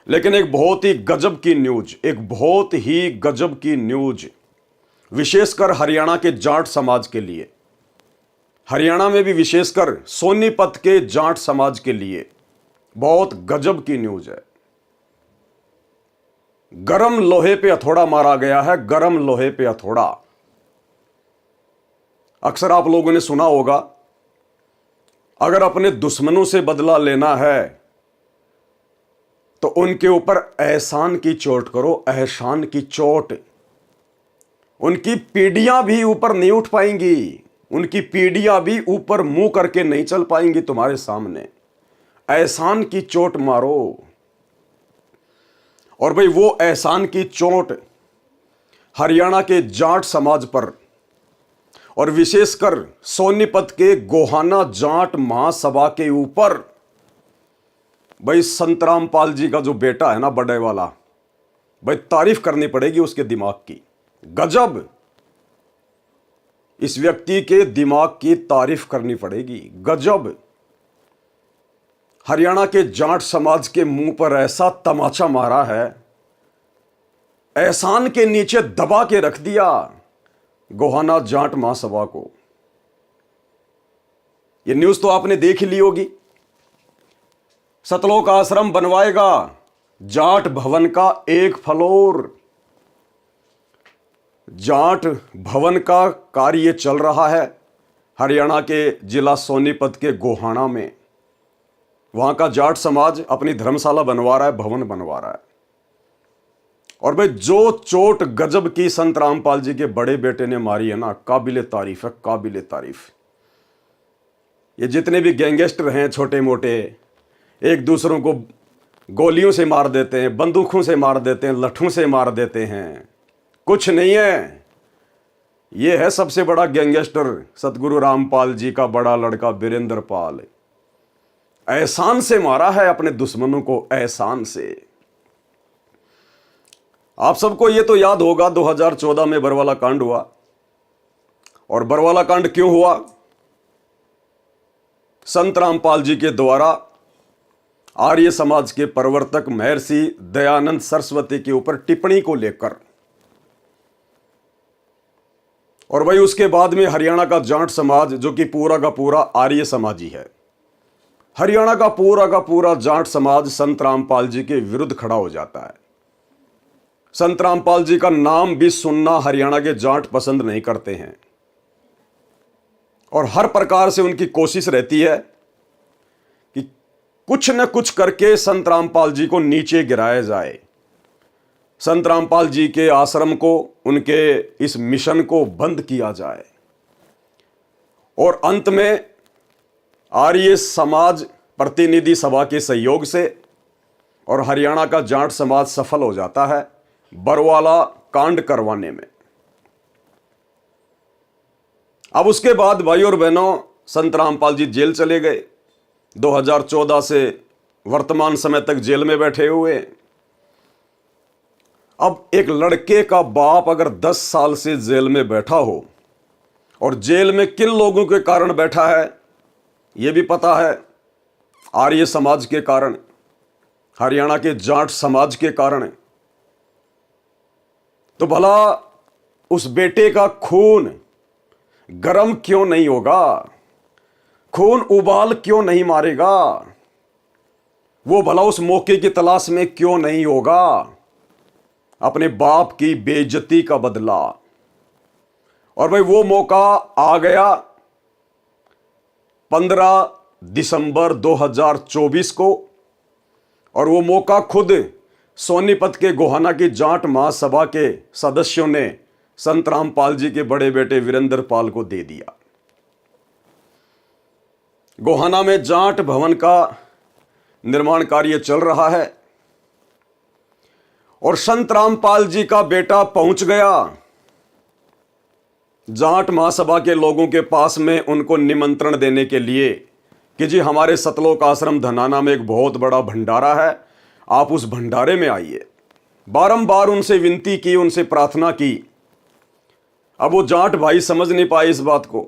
लेकिन एक बहुत ही गजब की न्यूज, एक बहुत ही गजब की न्यूज, विशेषकर हरियाणा के जाट समाज के लिए, हरियाणा में भी विशेषकर सोनीपत के जाट समाज के लिए बहुत गजब की न्यूज है। गरम लोहे पे हथौड़ा मारा गया है, गरम लोहे पे हथौड़ा। अक्सर आप लोगों ने सुना होगा, अगर अपने दुश्मनों से बदला लेना है तो उनके ऊपर एहसान की चोट करो, एहसान की चोट। उनकी पीढ़ियां भी ऊपर नहीं उठ पाएंगी, उनकी पीढ़ियां भी ऊपर मुंह करके नहीं चल पाएंगी तुम्हारे सामने। एहसान की चोट मारो। और भाई वो एहसान की चोट हरियाणा के जाट समाज पर और विशेषकर सोनीपत के गोहाना जाट महासभा के ऊपर, भाई संतराम पाल जी का जो बेटा है ना, बड़े वाला, भाई तारीफ करनी पड़ेगी उसके दिमाग की। गजब, इस व्यक्ति के दिमाग की तारीफ करनी पड़ेगी। गजब, हरियाणा के जाट समाज के मुंह पर ऐसा तमाचा मारा है, एहसान के नीचे दबा के रख दिया गोहाना जाट महासभा को। यह न्यूज तो आपने देख ही ली होगी। सतलोक आश्रम बनवाएगा जाट भवन का एक फ्लोर। जाट भवन का कार्य चल रहा है हरियाणा के जिला सोनीपत के गोहाना में। वहां का जाट समाज अपनी धर्मशाला बनवा रहा है, भवन बनवा रहा है। और भाई जो चोट गजब की संत रामपाल जी के बड़े बेटे ने मारी है ना, काबिले तारीफ है, काबिले तारीफ। ये जितने भी गैंगस्टर हैं छोटे मोटे, एक दूसरों को गोलियों से मार देते हैं, बंदूकों से मार देते हैं, लट्ठों से मार देते हैं, कुछ नहीं है। ये है सबसे बड़ा गैंगस्टर सतगुरु रामपाल जी का बड़ा लड़का वीरेंद्र पाल। एहसान से मारा है अपने दुश्मनों को, एहसान से। आप सबको ये तो याद होगा 2014 में बरवाला कांड हुआ। और बरवाला कांड क्यों हुआ? संत रामपाल जी के द्वारा आर्य समाज के प्रवर्तक महर्षि दयानंद सरस्वती के ऊपर टिप्पणी को लेकर। और वही उसके बाद में हरियाणा का जाट समाज, जो कि पूरा का पूरा आर्य समाजी है, हरियाणा का पूरा जाट समाज संत रामपाल जी के विरुद्ध खड़ा हो जाता है। संत रामपाल जी का नाम भी सुनना हरियाणा के जाट पसंद नहीं करते हैं और हर प्रकार से उनकी कोशिश रहती है कि कुछ न कुछ करके संत रामपाल जी को नीचे गिराया जाए, संत रामपाल जी के आश्रम को, उनके इस मिशन को बंद किया जाए। और अंत में आर्य समाज प्रतिनिधि सभा के सहयोग से और हरियाणा का जाट समाज सफल हो जाता है बरवाला कांड करवाने में। अब उसके बाद भाई और बहनों, संत रामपाल जी जेल चले गए। 2014 से वर्तमान समय तक जेल में बैठे हुए। अब एक लड़के का बाप अगर 10 साल से जेल में बैठा हो, और जेल में किन लोगों के कारण बैठा है यह भी पता है, आर्य समाज के कारण, हरियाणा के जाट समाज के कारण। तो भला उस बेटे का खून गरम क्यों नहीं होगा? खून उबाल क्यों नहीं मारेगा? वो भला उस मौके की तलाश में क्यों नहीं होगा अपने बाप की बेइज्जती का बदला? और भाई वो मौका आ गया 15 दिसंबर 2024 को। और वो मौका खुद सोनीपत के गोहाना की जाट महासभा के सदस्यों ने संत रामपाल जी के बड़े बेटे वीरेंद्र पाल को दे दिया। गोहाना में जाट भवन का निर्माण कार्य चल रहा है और संत रामपाल जी का बेटा पहुंच गया जाट महासभा के लोगों के पास में उनको निमंत्रण देने के लिए कि जी हमारे सतलोक आश्रम धनाना में एक बहुत बड़ा भंडारा है, आप उस भंडारे में आइए। बारंबार उनसे विनती की, उनसे प्रार्थना की। अब वो जाट भाई समझ नहीं पाए इस बात को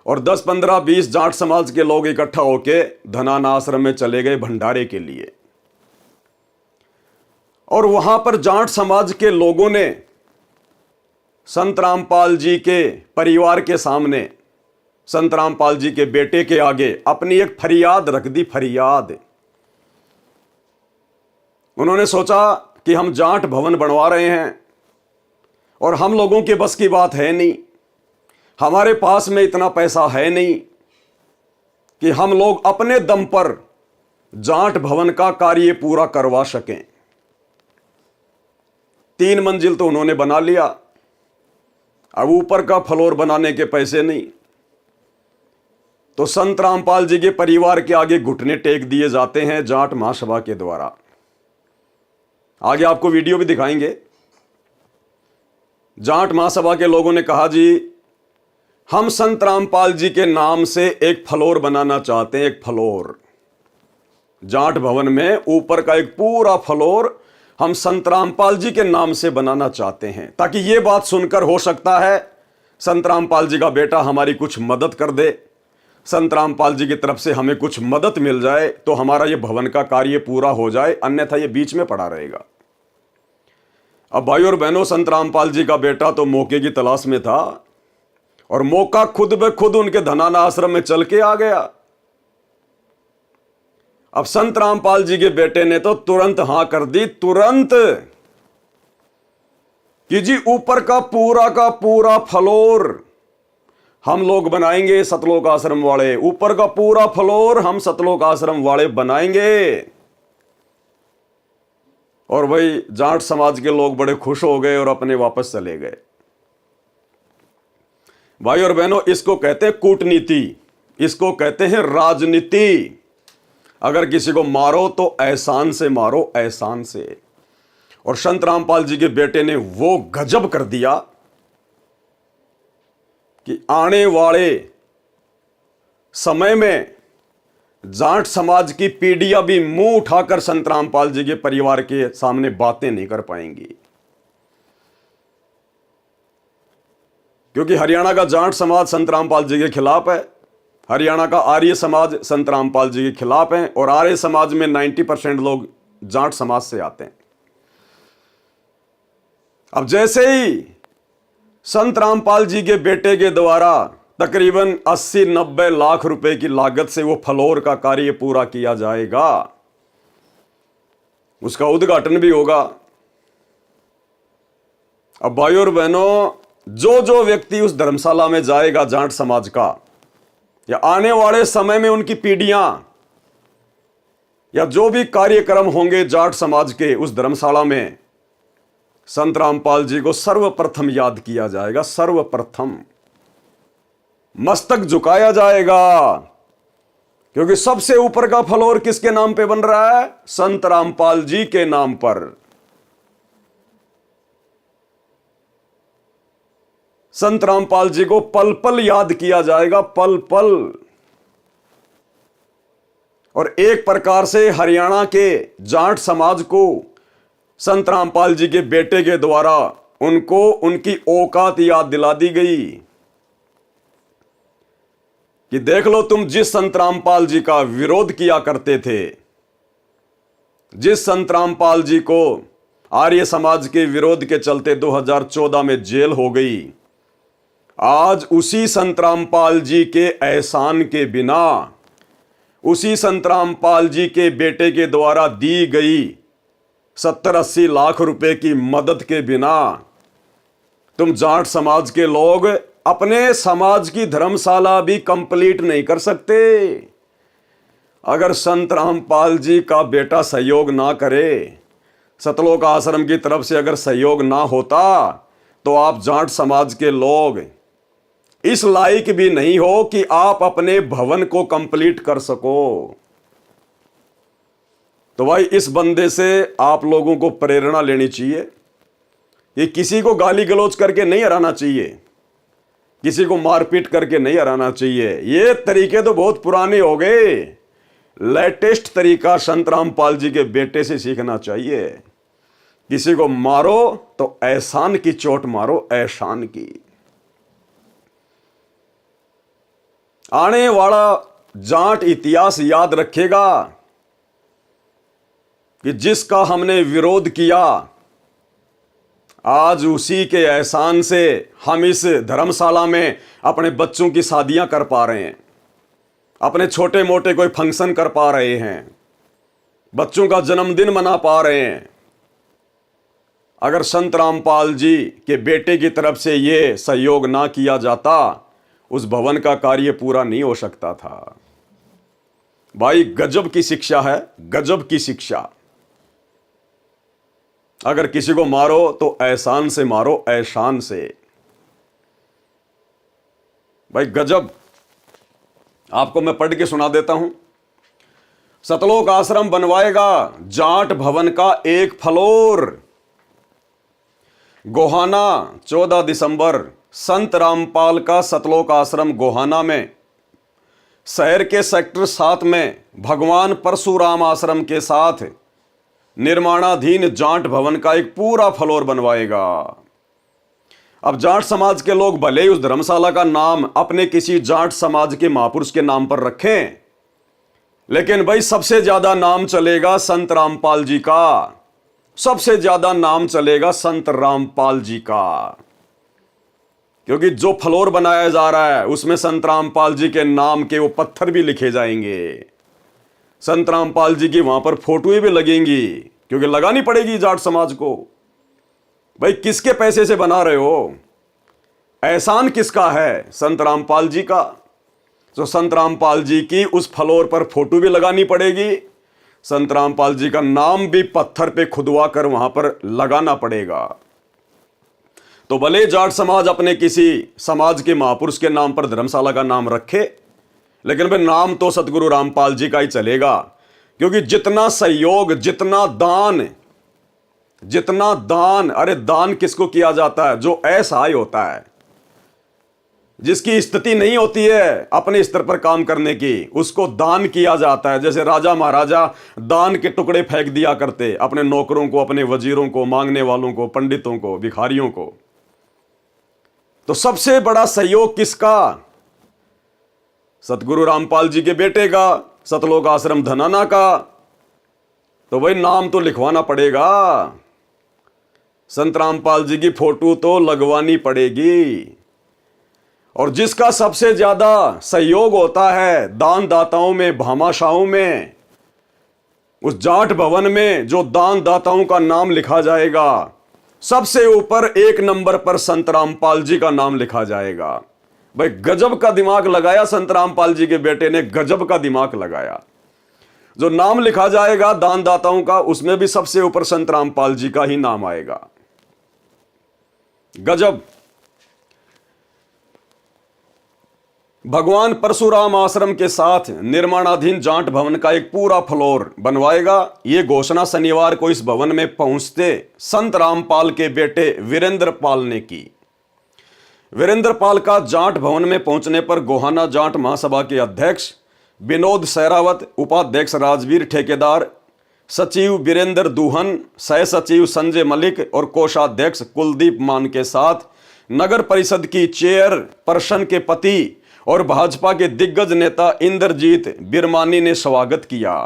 और 10, 15, 20 जाट समाज के लोग इकट्ठा होके धनाना आश्रम में चले गए भंडारे के लिए। और वहां पर जाट समाज के लोगों ने संत रामपाल जी के परिवार के सामने, संत रामपाल जी के बेटे के आगे अपनी एक फरियाद रख दी। फरियाद, उन्होंने सोचा कि हम जाट भवन बनवा रहे हैं और हम लोगों के बस की बात है नहीं, हमारे पास में इतना पैसा है नहीं कि हम लोग अपने दम पर जाट भवन का कार्य पूरा करवा सकें। 3 मंजिल तो उन्होंने बना लिया, अब ऊपर का फ्लोर बनाने के पैसे नहीं, तो संत रामपाल जी के परिवार के आगे घुटने टेक दिए जाते हैं जाट महासभा के द्वारा। आगे आपको वीडियो भी दिखाएंगे। जाट महासभा के लोगों ने कहा, जी हम संत रामपाल जी के नाम से एक फ्लोर बनाना चाहते हैं। एक फ्लोर जाट भवन में, ऊपर का एक पूरा फ्लोर हम संत रामपाल जी के नाम से बनाना चाहते हैं, ताकि यह बात सुनकर हो सकता है संत रामपाल जी का बेटा हमारी कुछ मदद कर दे, संत रामपाल जी की तरफ से हमें कुछ मदद मिल जाए तो हमारा यह भवन का कार्य पूरा हो जाए, अन्यथा यह बीच में पड़ा रहेगा। अब भाई और बहनों, संत रामपाल जी का बेटा तो मौके की तलाश में था और मौका खुद ब खुद उनके धनाना आश्रम में चल के आ गया। अब संत रामपाल जी के बेटे ने तो तुरंत हां कर दी, तुरंत, कि जी ऊपर का पूरा फ्लोर हम लोग बनाएंगे, सतलोक आश्रम वाले, ऊपर का पूरा फ्लोर हम सतलोक आश्रम वाले बनाएंगे। और भाई जाट समाज के लोग बड़े खुश हो गए और अपने वापस चले गए। भाई और बहनों, इसको कहते हैं कूटनीति, इसको कहते हैं राजनीति। अगर किसी को मारो तो एहसान से मारो, एहसान से। और संत रामपाल जी के बेटे ने वो गजब कर दिया कि आने वाले समय में जाट समाज की पीढ़ियां भी मुंह उठाकर संत रामपाल जी के परिवार के सामने बातें नहीं कर पाएंगी, क्योंकि हरियाणा का जाट समाज संत रामपाल जी के खिलाफ है, हरियाणा का आर्य समाज संत रामपाल जी के खिलाफ है, और आर्य समाज में 90% लोग जाट समाज से आते हैं। अब जैसे ही संत रामपाल जी के बेटे के द्वारा तकरीबन 80-90 लाख रुपए की लागत से वो फ्लोर का कार्य पूरा किया जाएगा, उसका उद्घाटन भी होगा। अब भाइयों और बहनों, जो व्यक्ति उस धर्मशाला में जाएगा जाट समाज का, या आने वाले समय में उनकी पीढ़ियां, या जो भी कार्यक्रम होंगे जाट समाज के उस धर्मशाला में, संत रामपाल जी को सर्वप्रथम याद किया जाएगा। सर्वप्रथम मस्तक झुकाया जाएगा, क्योंकि सबसे ऊपर का फ्लोर किसके नाम पे बन रहा है? संत रामपाल जी के नाम पर। संत रामपाल जी को पल पल याद किया जाएगा, पल पल। और एक प्रकार से हरियाणा के जाट समाज को संत रामपाल जी के बेटे के द्वारा उनको उनकी औकात याद दिला दी गई कि देख लो, तुम जिस संत रामपाल जी का विरोध किया करते थे, जिस संत रामपाल जी को आर्य समाज के विरोध के चलते 2014 में जेल हो गई, आज उसी संत रामपाल जी के एहसान के बिना, उसी संत रामपाल जी के बेटे के द्वारा दी गई 70-80 लाख रुपए की मदद के बिना तुम जाट समाज के लोग अपने समाज की धर्मशाला भी कंप्लीट नहीं कर सकते। अगर संत रामपाल जी का बेटा सहयोग ना करे, सतलोक आश्रम की तरफ से अगर सहयोग ना होता, तो आप जाट समाज के लोग इस लायक भी नहीं हो कि आप अपने भवन को कंप्लीट कर सको। तो भाई, इस बंदे से आप लोगों को प्रेरणा लेनी चाहिए। ये किसी को गाली गलौज करके नहीं हराना चाहिए, किसी को मारपीट करके नहीं हराना चाहिए। ये तरीके तो बहुत पुराने हो गए। लेटेस्ट तरीका संत रामपाल जी के बेटे से सीखना चाहिए। किसी को मारो तो एहसान की चोट मारो, एहसान की। आने वाला जाट इतिहास याद रखेगा कि जिसका हमने विरोध किया, आज उसी के एहसान से हम इस धर्मशाला में अपने बच्चों की शादियां कर पा रहे हैं, अपने छोटे मोटे कोई फंक्शन कर पा रहे हैं, बच्चों का जन्मदिन मना पा रहे हैं। अगर संत रामपाल जी के बेटे की तरफ से ये सहयोग ना किया जाता, उस भवन का कार्य पूरा नहीं हो सकता था। भाई गजब की शिक्षा है, गजब की शिक्षा। अगर किसी को मारो तो एहसान से मारो, एहसान से। भाई गजब। आपको मैं पढ़ के सुना देता हूं। सतलोक आश्रम बनवाएगा जाट भवन का एक फ्लोर। गोहाना 14 दिसंबर, संत रामपाल का सतलोक आश्रम गोहाना में शहर के सेक्टर 7 में भगवान परशुराम आश्रम के साथ निर्माणाधीन जाट भवन का एक पूरा फ्लोर बनवाएगा। अब जाट समाज के लोग भले ही उस धर्मशाला का नाम अपने किसी जाट समाज के महापुरुष के नाम पर रखें, लेकिन भाई सबसे ज्यादा नाम चलेगा संत रामपाल जी का, सबसे ज्यादा नाम चलेगा संत रामपाल जी का। क्योंकि जो फ्लोर बनाया जा रहा है उसमें संत रामपाल जी के नाम के वो पत्थर भी लिखे जाएंगे, संत रामपाल जी की वहां पर फोटोएं भी लगेंगी, क्योंकि लगानी पड़ेगी जाट समाज को। भाई किसके पैसे से बना रहे हो? एहसान किसका है? संत रामपाल जी का। तो संत रामपाल जी की उस फ्लोर पर फोटो भी लगानी पड़ेगी, संत रामपाल जी का नाम भी पत्थर पे खुदवा कर वहां पर लगाना पड़ेगा। तो भले जाट समाज अपने किसी समाज के महापुरुष के नाम पर धर्मशाला का नाम रखे, लेकिन भाई नाम तो सतगुरु रामपाल जी का ही चलेगा। क्योंकि जितना सहयोग, जितना दान, अरे दान किसको किया जाता है? जो असहाय होता है, जिसकी स्थिति नहीं होती है अपने स्तर पर काम करने की, उसको दान किया जाता है। जैसे राजा महाराजा दान के टुकड़े फेंक दिया करते अपने नौकरों को, अपने वजीरों को, मांगने वालों को, पंडितों को, भिखारियों को। तो सबसे बड़ा सहयोग किसका? सतगुरु रामपाल जी के बेटे का, सतलोक आश्रम धनाना का। तो भाई नाम तो लिखवाना पड़ेगा, संत रामपाल जी की फोटो तो लगवानी पड़ेगी। और जिसका सबसे ज्यादा सहयोग होता है दान दाताओं में, भामाशाहों में, उस जाट भवन में जो दान दाताओं का नाम लिखा जाएगा, सबसे ऊपर 1 नंबर पर संत रामपाल जी का नाम लिखा जाएगा। भाई गजब का दिमाग लगाया संत रामपाल जी के बेटे ने, गजब का दिमाग लगाया। जो नाम लिखा जाएगा दान दाताओं का, उसमें भी सबसे ऊपर संत रामपाल जी का ही नाम आएगा। गजब। भगवान परशुराम आश्रम के साथ निर्माणाधीन जाट भवन का एक पूरा फ्लोर बनवाएगा। ये घोषणा शनिवार को इस भवन में पहुंचते संत रामपाल के बेटे वीरेंद्र पाल ने की। वीरेंद्र पाल का जाट भवन में पहुंचने पर गोहाना जाट महासभा के अध्यक्ष विनोद सहरावत, उपाध्यक्ष राजवीर ठेकेदार, सचिव वीरेंद्र दूहन, सह सचिव संजय मलिक और कोषाध्यक्ष कुलदीप मान के साथ नगर परिषद की चेयरपर्सन के पति और भाजपा के दिग्गज नेता इंद्रजीत बिरमानी ने स्वागत किया।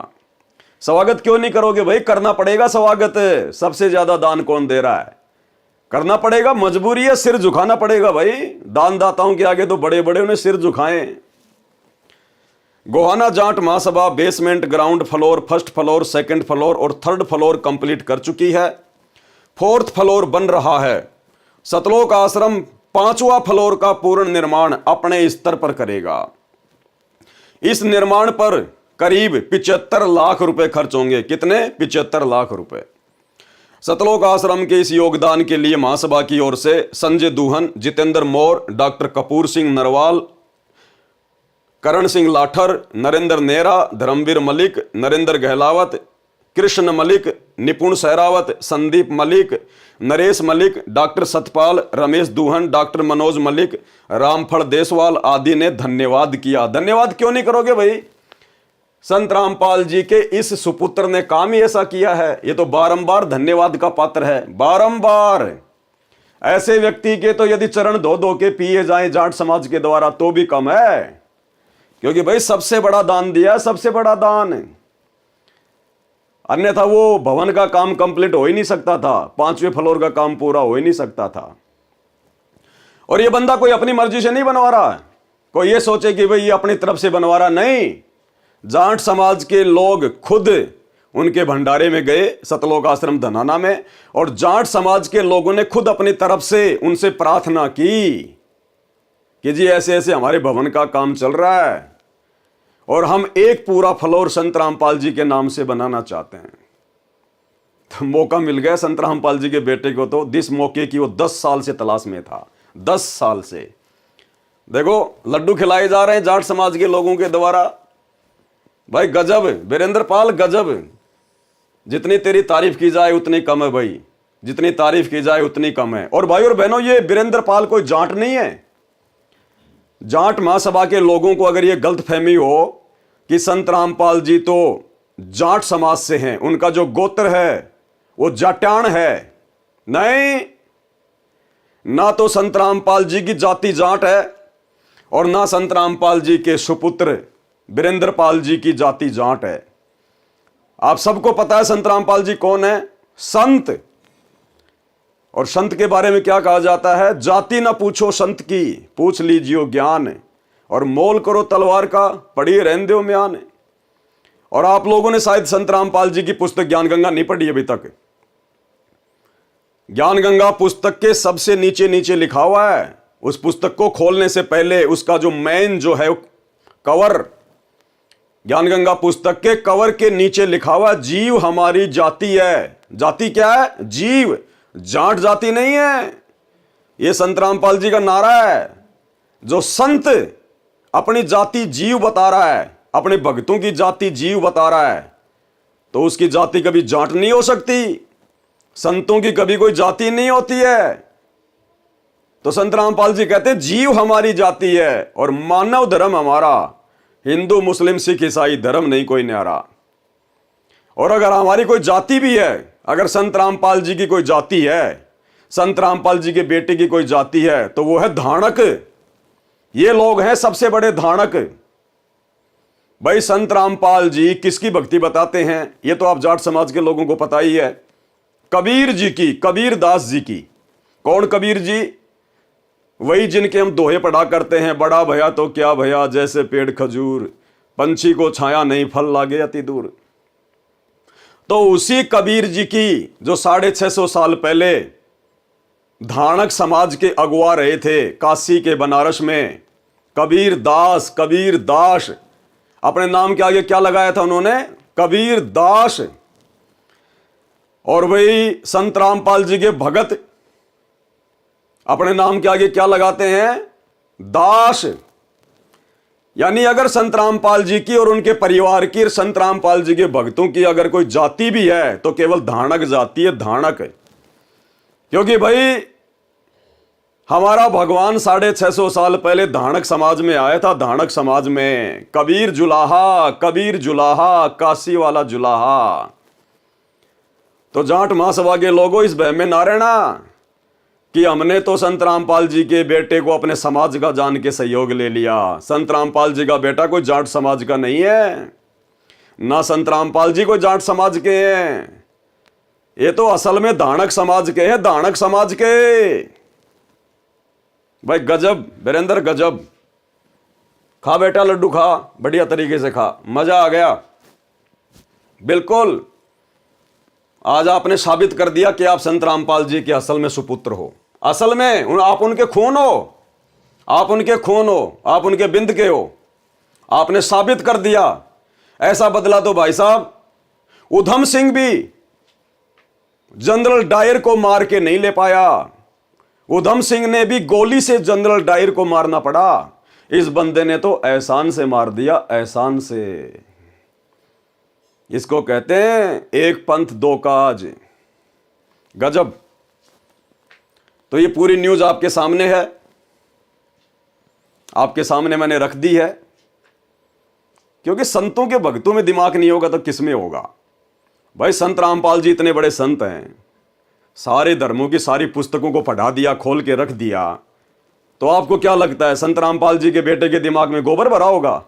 स्वागत क्यों नहीं करोगे भाई? करना पड़ेगा स्वागत। सबसे ज्यादा दान कौन दे रहा है? करना पड़ेगा, मजबूरी है, सिर झुकाना पड़ेगा भाई। दान दाताओं के आगे तो बड़े बड़े उन्हें सिर झुकाएं। Gohana Jat Mahasabha basement, ground floor, first floor, second floor और थर्ड फ्लोर कंप्लीट कर चुकी है। 4th फ्लोर बन रहा है। सतलोक आश्रम 5वां फ्लोर का पूर्ण निर्माण अपने स्तर पर करेगा। इस निर्माण पर करीब 75 लाख रुपए खर्च होंगे। कितने? 75 लाख रुपए। सतलोक आश्रम के इस योगदान के लिए महासभा की ओर से संजय दूहन, जितेंद्र मौर, डॉक्टर कपूर सिंह नरवाल, करण सिंह लाठर, नरेंद्र नेहरा, धर्मवीर मलिक, नरेंद्र गहलावत, कृष्ण मलिक, निपुण सहरावत, संदीप मलिक, नरेश मलिक, डॉक्टर सतपाल, रमेश दूहन, डॉक्टर मनोज मलिक, रामफल देसवाल आदि ने धन्यवाद किया। धन्यवाद क्यों नहीं करोगे भाई? संत रामपाल जी के इस सुपुत्र ने काम ही ऐसा किया है। ये तो बारंबार धन्यवाद का पात्र है, बारंबार। ऐसे व्यक्ति के तो यदि चरण धो धो के पिए जाएं जाट समाज के द्वारा तो भी कम है, क्योंकि भाई सबसे बड़ा दान दिया, सबसे बड़ा दान। अन्यथा वो भवन का काम कंप्लीट हो ही नहीं सकता था, 5वें फ्लोर का काम पूरा हो ही नहीं सकता था। और ये बंदा कोई अपनी मर्जी से नहीं बनवा रहा है, कोई ये सोचे कि भाई ये अपनी तरफ से बनवा रहा, नहीं। जाट समाज के लोग खुद उनके भंडारे में गए, सतलोक आश्रम धनाना में, और जाट समाज के लोगों ने खुद अपनी तरफ से उनसे प्रार्थना की कि जी ऐसे ऐसे हमारे भवन का काम चल रहा है और हम एक पूरा फ्लोर संत रामपाल जी के नाम से बनाना चाहते हैं। तो मौका मिल गया संत रामपाल जी के बेटे को, तो जिस मौके की वो 10 साल से तलाश में था, 10 साल से। देखो लड्डू खिलाए जा रहे हैं जाट समाज के लोगों के द्वारा। भाई गजब वीरेंद्र पाल, गजब। जितनी तेरी तारीफ की जाए उतनी कम है भाई, जितनी तारीफ की जाए उतनी कम है। और भाई और बहनों, ये वीरेंद्र पाल कोई जाट नहीं है। जाट महासभा के लोगों को अगर ये गलतफहमी हो कि संत रामपाल जी तो जाट समाज से हैं, उनका जो गोत्र है वो जाट्याण है, नहीं। ना तो संत रामपाल जी की जाति जाट है और ना संत रामपाल जी के सुपुत्र वीरेंद्र पाल जी की जाति जाट है। आप सबको पता है संत रामपाल जी कौन है, संत। और संत के बारे में क्या कहा जाता है, जाति ना पूछो संत की, पूछ लीजियो ज्ञान, और मोल करो तलवार का, पढ़िए रहने दो म्यान। और आप लोगों ने शायद संत रामपाल जी की पुस्तक ज्ञान गंगा नहीं पढ़ी अभी तक। ज्ञान गंगा पुस्तक के सबसे नीचे नीचे लिखा हुआ है, उस पुस्तक को खोलने से पहले उसका जो मेन जो है कवर, ज्ञान गंगा पुस्तक के कवर के नीचे लिखा हुआ जीव हमारी जाति है। जाति क्या है, जीव, जाट जाति नहीं है। यह संत रामपाल जी का नारा है। जो संत अपनी जाति जीव बता रहा है, अपने भक्तों की जाति जीव बता रहा है, तो उसकी जाति कभी जाट नहीं हो सकती। संतों की कभी कोई जाति नहीं होती है। तो संत रामपाल जी कहते हैं जीव हमारी जाति है और मानव धर्म हमारा, हिंदू मुस्लिम सिख ईसाई धर्म नहीं कोई न्यारा। और अगर हमारी कोई जाति भी है, अगर संत रामपाल जी की कोई जाति है, संत रामपाल जी के बेटे की कोई जाति है, तो वो है धाणक। ये लोग हैं सबसे बड़े धाणक। भाई संत रामपाल जी किसकी भक्ति बताते हैं, ये तो आप जाट समाज के लोगों को पता ही है। कबीर जी की, कबीर दास जी की। कौन कबीर जी, वही जिनके हम दोहे पढ़ा करते हैं, बड़ा भया तो क्या भया जैसे पेड़ खजूर, पंछी को छाया नहीं फल लागे अति दूर। तो उसी कबीर जी की जो 650 साल पहले धाणक समाज के अगुआ रहे थे काशी के बनारस में, कबीर दास, कबीर दास, अपने नाम के आगे क्या लगाया था उन्होंने, कबीर दास। और वही संत रामपाल जी के भगत अपने नाम के आगे क्या लगाते हैं, दास। यानी अगर संत रामपाल जी की और उनके परिवार की और संत रामपाल जी के भक्तों की अगर कोई जाति भी है तो केवल धाणक जाति है, धाणक। क्योंकि भाई हमारा भगवान 650 साल पहले धाणक समाज में आया था, धाणक समाज में। कबीर जुलाहा, कबीर जुलाहा, काशी वाला जुलाहा। तो जाट महासभा के लोगों इस बहम में ना रहना कि हमने तो संत रामपाल जी के बेटे को अपने समाज का जान के सहयोग ले लिया। संत रामपाल जी का बेटा कोई जाट समाज का नहीं है, ना संत रामपाल जी कोई जाट समाज के हैं। ये तो असल में धाणक समाज के हैं, धाणक समाज के। भाई गजब वीरेंद्र, गजब। खा बेटा लड्डू खा, बढ़िया तरीके से खा, मजा आ गया। बिल्कुल, आज आपने साबित कर दिया कि आप संत रामपाल जी के असल में सुपुत्र हो। असल में आप उनके खून हो, आप उनके खून हो, आप उनके बिंद के हो। आपने साबित कर दिया। ऐसा बदला तो भाई साहब उधम सिंह भी जनरल डायर को मार के नहीं ले पाया। उधम सिंह ने भी गोली से जनरल डायर को मारना पड़ा। इस बंदे ने तो एहसान से मार दिया, एहसान से। इसको कहते हैं एक पंथ दो काज। गजब। तो ये पूरी न्यूज आपके सामने है, आपके सामने मैंने रख दी है। क्योंकि संतों के भक्तों में दिमाग नहीं होगा तो किसमें होगा। भाई संत रामपाल जी इतने बड़े संत हैं, सारे धर्मों की सारी पुस्तकों को पढ़ा दिया, खोल के रख दिया। तो आपको क्या लगता है संत रामपाल जी के बेटे के दिमाग में गोबर भरा होगा?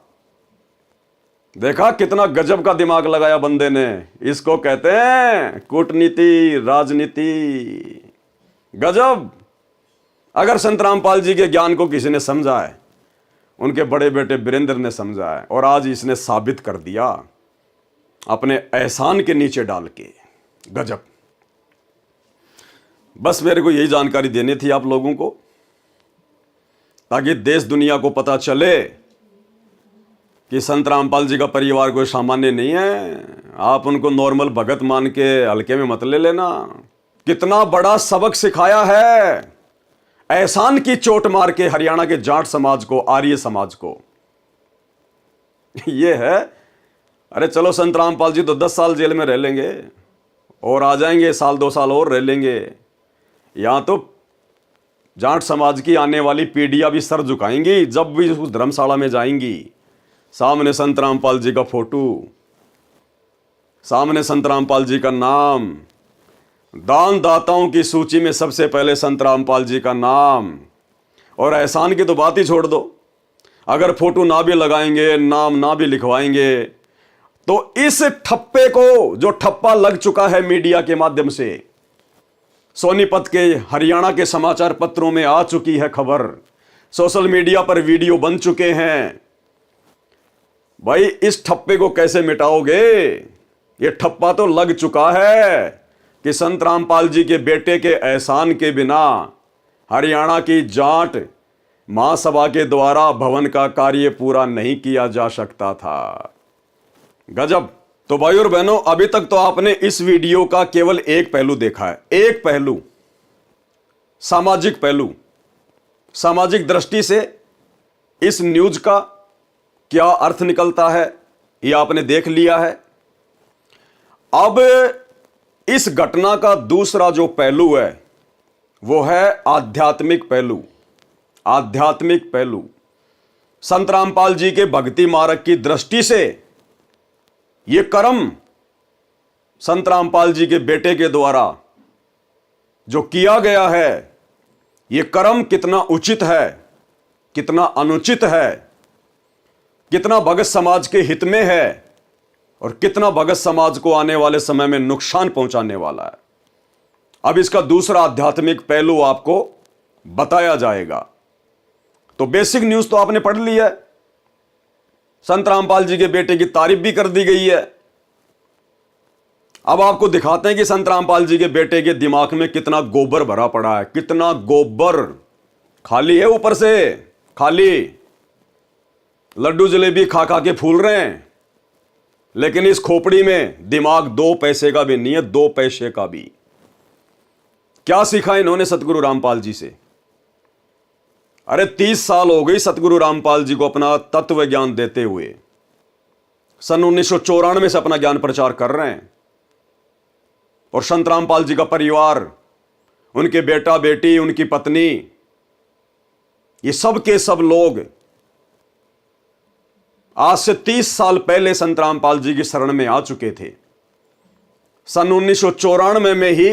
देखा कितना गजब का दिमाग लगाया बंदे ने। इसको कहते हैं कूटनीति, राजनीति। गजब। अगर संत रामपाल जी के ज्ञान को किसी ने समझा है, उनके बड़े बेटे वीरेंद्र ने समझा है, और आज इसने साबित कर दिया अपने एहसान के नीचे डाल के। गजब। बस मेरे को यही जानकारी देनी थी आप लोगों को, ताकि देश दुनिया को पता चले कि संत रामपाल जी का परिवार कोई सामान्य नहीं है। आप उनको नॉर्मल भगत मान के हल्के में मत ले लेना। कितना बड़ा सबक सिखाया है एहसान की चोट मार के हरियाणा के जाट समाज को, आर्य समाज को। ये है। अरे चलो संत रामपाल जी तो 10 साल जेल में रह लेंगे और आ जाएंगे, साल 2 साल और रह लेंगे। यहां तो जाट समाज की आने वाली पीढ़ियां भी सर झुकाएंगी जब भी उस धर्मशाला में जाएंगी। सामने संत रामपाल जी का फोटो, सामने संत रामपाल जी का नाम, दान दाताओं की सूची में सबसे पहले संत रामपाल जी का नाम। और एहसान की तो बात ही छोड़ दो, अगर फोटो ना भी लगाएंगे, नाम ना भी लिखवाएंगे, तो इस ठप्पे को, जो ठप्पा लग चुका है मीडिया के माध्यम से, सोनीपत के हरियाणा के समाचार पत्रों में आ चुकी है खबर, सोशल मीडिया पर वीडियो बन चुके हैं। भाई इस ठप्पे को कैसे मिटाओगे? ये ठप्पा तो लग चुका है कि संत रामपाल जी के बेटे के एहसान के बिना हरियाणा की जाट महासभा के द्वारा भवन का कार्य पूरा नहीं किया जा सकता था। गजब। तो भाई और बहनों, अभी तक तो आपने इस वीडियो का केवल एक पहलू देखा है, एक पहलू, सामाजिक पहलू। सामाजिक दृष्टि से इस न्यूज का क्या अर्थ निकलता है यह आपने देख लिया है। अब इस घटना का दूसरा जो पहलू है वो है आध्यात्मिक पहलू। आध्यात्मिक पहलू संत रामपाल जी के भक्ति मार्ग की दृष्टि से ये कर्म संत रामपाल जी के बेटे के द्वारा जो किया गया है, ये कर्म कितना उचित है, कितना अनुचित है, कितना भगत समाज के हित में है और कितना भगत समाज को आने वाले समय में नुकसान पहुंचाने वाला है। अब इसका दूसरा आध्यात्मिक पहलू आपको बताया जाएगा। तो बेसिक न्यूज तो आपने पढ़ ली है, संत रामपाल जी के बेटे की तारीफ भी कर दी गई है। अब आपको दिखाते हैं कि संत रामपाल जी के बेटे के दिमाग में कितना गोबर भरा पड़ा है। कितना गोबर, खाली है ऊपर से, खाली। लड्डू जलेबी खा खा के फूल रहे हैं, लेकिन इस खोपड़ी में दिमाग 2 पैसे का भी नहीं है, 2 पैसे का भी। क्या सीखा इन्होंने सतगुरु रामपाल जी से? अरे 30 साल हो गई सतगुरु रामपाल जी को अपना तत्व ज्ञान देते हुए। सन 1994 से अपना ज्ञान प्रचार कर रहे हैं। और संत रामपाल जी का परिवार, उनके बेटा बेटी, उनकी पत्नी, ये सब के सब लोग आज से 30 साल पहले संत रामपाल जी की शरण में आ चुके थे। सन 1994 में ही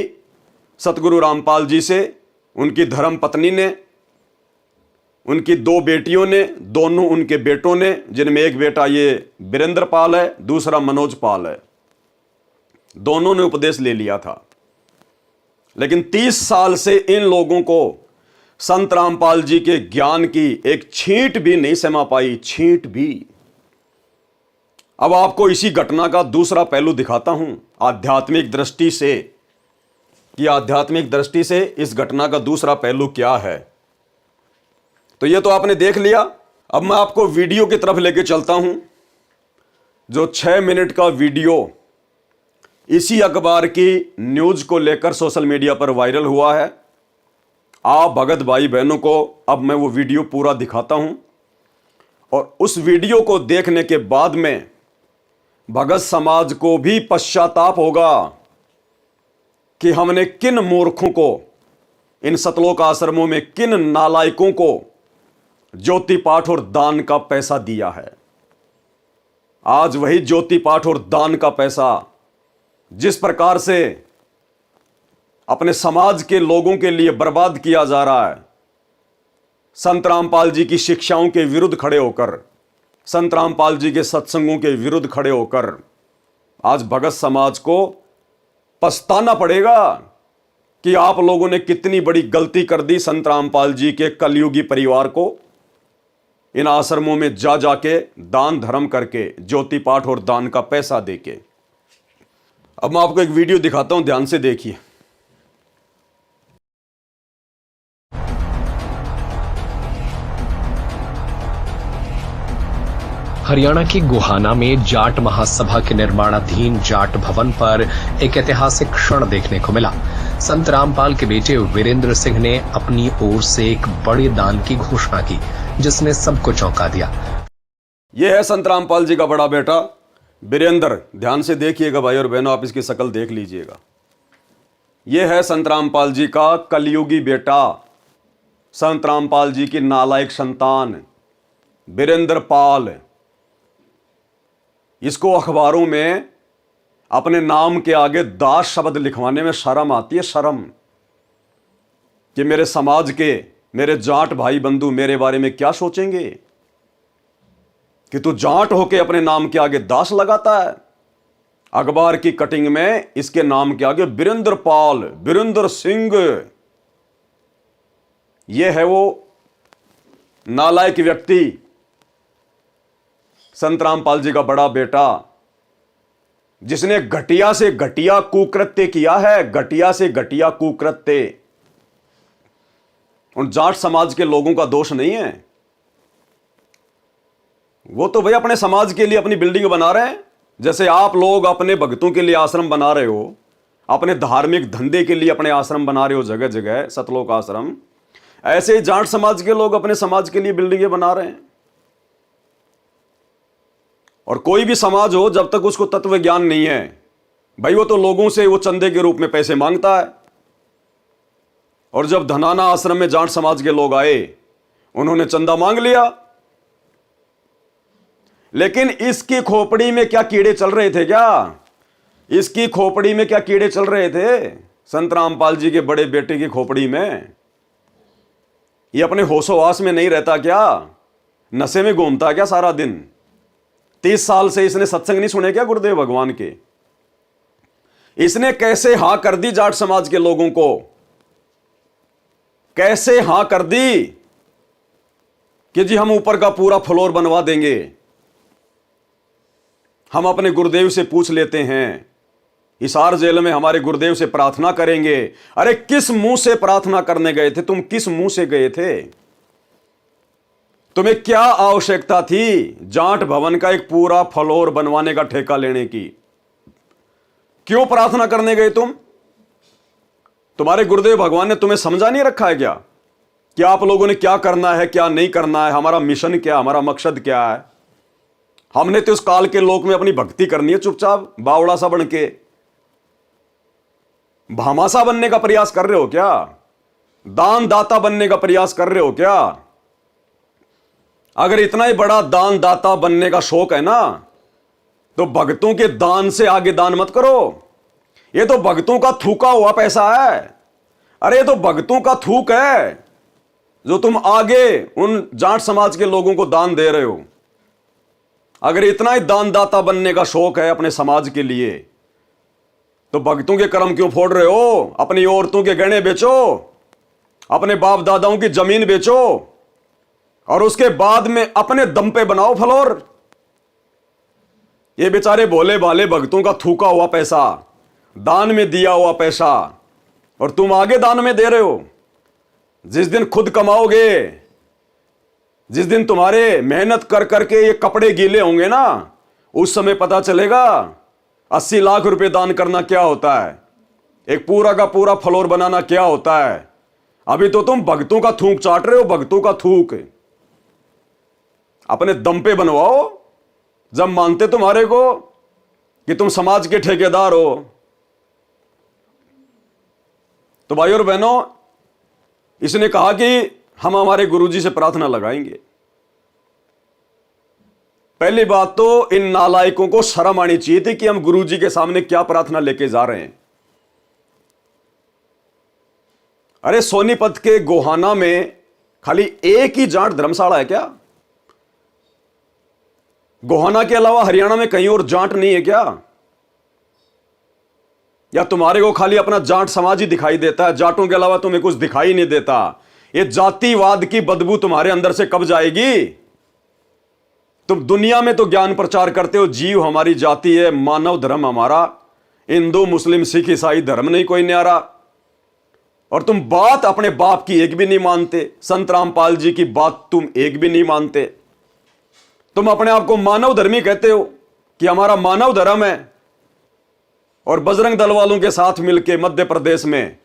सतगुरु रामपाल जी से उनकी धर्म पत्नी ने, उनकी 2 बेटियों ने, दोनों उनके बेटों ने, जिनमें एक बेटा ये वीरेंद्र पाल है, दूसरा मनोज पाल है, दोनों ने उपदेश ले लिया था। लेकिन 30 साल से इन लोगों को संत रामपाल जी के ज्ञान की एक छींट भी नहीं समा पाई, छींट भी। अब आपको इसी घटना का दूसरा पहलू दिखाता हूं आध्यात्मिक दृष्टि से, कि आध्यात्मिक दृष्टि से इस घटना का दूसरा पहलू क्या है। तो ये तो आपने देख लिया। अब मैं आपको वीडियो की तरफ लेके चलता हूं, जो 6 मिनट का वीडियो इसी अखबार की न्यूज को लेकर सोशल मीडिया पर वायरल हुआ है। आप भगत भाई बहनों को अब मैं वो वीडियो पूरा दिखाता हूं, और उस वीडियो को देखने के बाद में भगत समाज को भी पश्चाताप होगा कि हमने किन मूर्खों को, इन सतलोक आश्रमों में किन नालायकों को ज्योति पाठ और दान का पैसा दिया है। आज वही ज्योति पाठ और दान का पैसा जिस प्रकार से अपने समाज के लोगों के लिए बर्बाद किया जा रहा है, संत रामपाल जी की शिक्षाओं के विरुद्ध खड़े होकर संत रामपाल जी के सत्संगों के विरुद्ध खड़े होकर आज भगत समाज को पछताना पड़ेगा कि आप लोगों ने कितनी बड़ी गलती कर दी संत रामपाल जी के कलयुगी परिवार को इन आश्रमों में जा जाके दान धर्म करके ज्योति पाठ और दान का पैसा देके। अब मैं आपको एक वीडियो दिखाता हूं, ध्यान से देखिए। हरियाणा के गोहाना में जाट महासभा के निर्माणाधीन जाट भवन पर एक ऐतिहासिक क्षण देखने को मिला। संत रामपाल के बेटे वीरेंद्र सिंह ने अपनी ओर से एक बड़े दान की घोषणा की, जिसने सबको चौंका दिया। यह है संत रामपाल जी का बड़ा बेटा वीरेंद्र। ध्यान से देखिएगा भाई और बहनों, आप इसकी शक्ल देख लीजिएगा। यह है संत रामपाल जी का कलयुगी बेटा, संत रामपाल जी की नालायक संतान वीरेंद्र पाल। इसको अखबारों में अपने नाम के आगे दास शब्द लिखवाने में शर्म आती है, शर्म, कि मेरे समाज के, मेरे जाट भाई बंधु मेरे बारे में क्या सोचेंगे कि तू जाट होके अपने नाम के आगे दास लगाता है। अखबार की कटिंग में इसके नाम के आगे वीरेंद्र पाल, वीरेंद्र सिंह। यह है वो नालायक व्यक्ति, संत रामपाल जी का बड़ा बेटा, जिसने घटिया से घटिया कुकृत्य किया है, घटिया से घटिया कुकृत्य। उन जाट समाज के लोगों का दोष नहीं है, वो तो भाई अपने समाज के लिए अपनी बिल्डिंग बना रहे हैं। जैसे आप लोग अपने भक्तों के लिए आश्रम बना रहे हो, अपने धार्मिक धंधे के लिए अपने आश्रम बना रहे हो जगह जगह, सतलोक आश्रम, ऐसे ही जाट समाज के लोग अपने समाज के लिए बिल्डिंगें बना रहे हैं। और कोई भी समाज हो, जब तक उसको तत्व ज्ञान नहीं है भाई, वो तो लोगों से वो चंदे के रूप में पैसे मांगता है। और जब धनाना आश्रम में जाट समाज के लोग आए, उन्होंने चंदा मांग लिया। लेकिन इसकी खोपड़ी में क्या कीड़े चल रहे थे? क्या इसकी खोपड़ी में क्या कीड़े चल रहे थे? संत रामपाल जी के बड़े बेटे की खोपड़ी में। ये अपने होशोवास में नहीं रहता क्या? नशे में घूमता क्या सारा दिन? 30 साल से इसने सत्संग नहीं सुने क्या गुरुदेव भगवान के? इसने कैसे हां कर दी जाट समाज के लोगों को? कैसे हां कर दी कि जी हम ऊपर का पूरा फ्लोर बनवा देंगे, हम अपने गुरुदेव से पूछ लेते हैं, हिसार जेल में हमारे गुरुदेव से प्रार्थना करेंगे। अरे किस मुंह से प्रार्थना करने गए थे तुम? किस मुंह से गए थे? तुम्हें क्या आवश्यकता थी जाट भवन का एक पूरा फ्लोर बनवाने का ठेका लेने की? क्यों प्रार्थना करने गए तुम? तुम्हारे गुरुदेव भगवान ने तुम्हें समझा नहीं रखा है क्या कि आप लोगों ने क्या करना है, क्या नहीं करना है, हमारा मिशन क्या, हमारा मकसद क्या है? हमने तो इस काल के लोक में अपनी भक्ति करनी है, चुपचाप बावड़ा सा बन के भामासा बनने का प्रयास कर रहे हो क्या? दान दाता बनने का प्रयास कर रहे हो क्या? अगर इतना ही बड़ा दान दाता बनने का शौक है ना, तो भक्तों के दान से आगे दान मत करो। ये तो भक्तों का थूका हुआ पैसा है। अरे ये तो भक्तों का थूक है जो तुम आगे उन जाट समाज के लोगों को दान दे रहे हो। अगर इतना ही दान दाता बनने का शौक है अपने समाज के लिए, तो भक्तों के कर्म क्यों फोड़ रहे हो? अपनी औरतों के गहने बेचो, अपने बाप दादाओं की जमीन बेचो, और उसके बाद में अपने दम पे बनाओ फ्लोर। ये बेचारे भोले भाले भक्तों का थूका हुआ पैसा, दान में दिया हुआ पैसा, और तुम आगे दान में दे रहे हो। जिस दिन खुद कमाओगे, जिस दिन तुम्हारे मेहनत कर करके ये कपड़े गीले होंगे ना, उस समय पता चलेगा 80 लाख रुपए दान करना क्या होता है, एक पूरा का पूरा फ्लोर बनाना क्या होता है। अभी तो तुम भक्तों का थूक चाट रहे हो, भक्तों का थूक। अपने दम पे बनवाओ। जब मानते तुम्हारे को कि तुम समाज के ठेकेदार हो, तो भाई और बहनों, इसने कहा कि हम हमारे गुरुजी से प्रार्थना लगाएंगे। पहली बात तो इन नालायकों को शर्म आनी चाहिए थी कि हम गुरुजी के सामने क्या प्रार्थना लेके जा रहे हैं। अरे सोनीपत के गोहाना में खाली एक ही जाट धर्मशाला है क्या? गोहाना के अलावा हरियाणा में कहीं और जाट नहीं है क्या? या तुम्हारे को खाली अपना जाट समाज ही दिखाई देता है, जाटों के अलावा तुम्हें कुछ दिखाई नहीं देता? ये जातिवाद की बदबू तुम्हारे अंदर से कब जाएगी? तुम दुनिया में तो ज्ञान प्रचार करते हो, जीव हमारी जाति है, मानव धर्म हमारा, हिंदू मुस्लिम सिख ईसाई धर्म नहीं कोई न्यारा, और तुम बात अपने बाप की एक भी नहीं मानते। संत रामपाल जी की बात तुम एक भी नहीं मानते। तुम अपने आप को मानव धर्मी कहते हो कि हमारा मानव धर्म है, और बजरंग दल वालों के साथ मिलकर मध्य प्रदेश में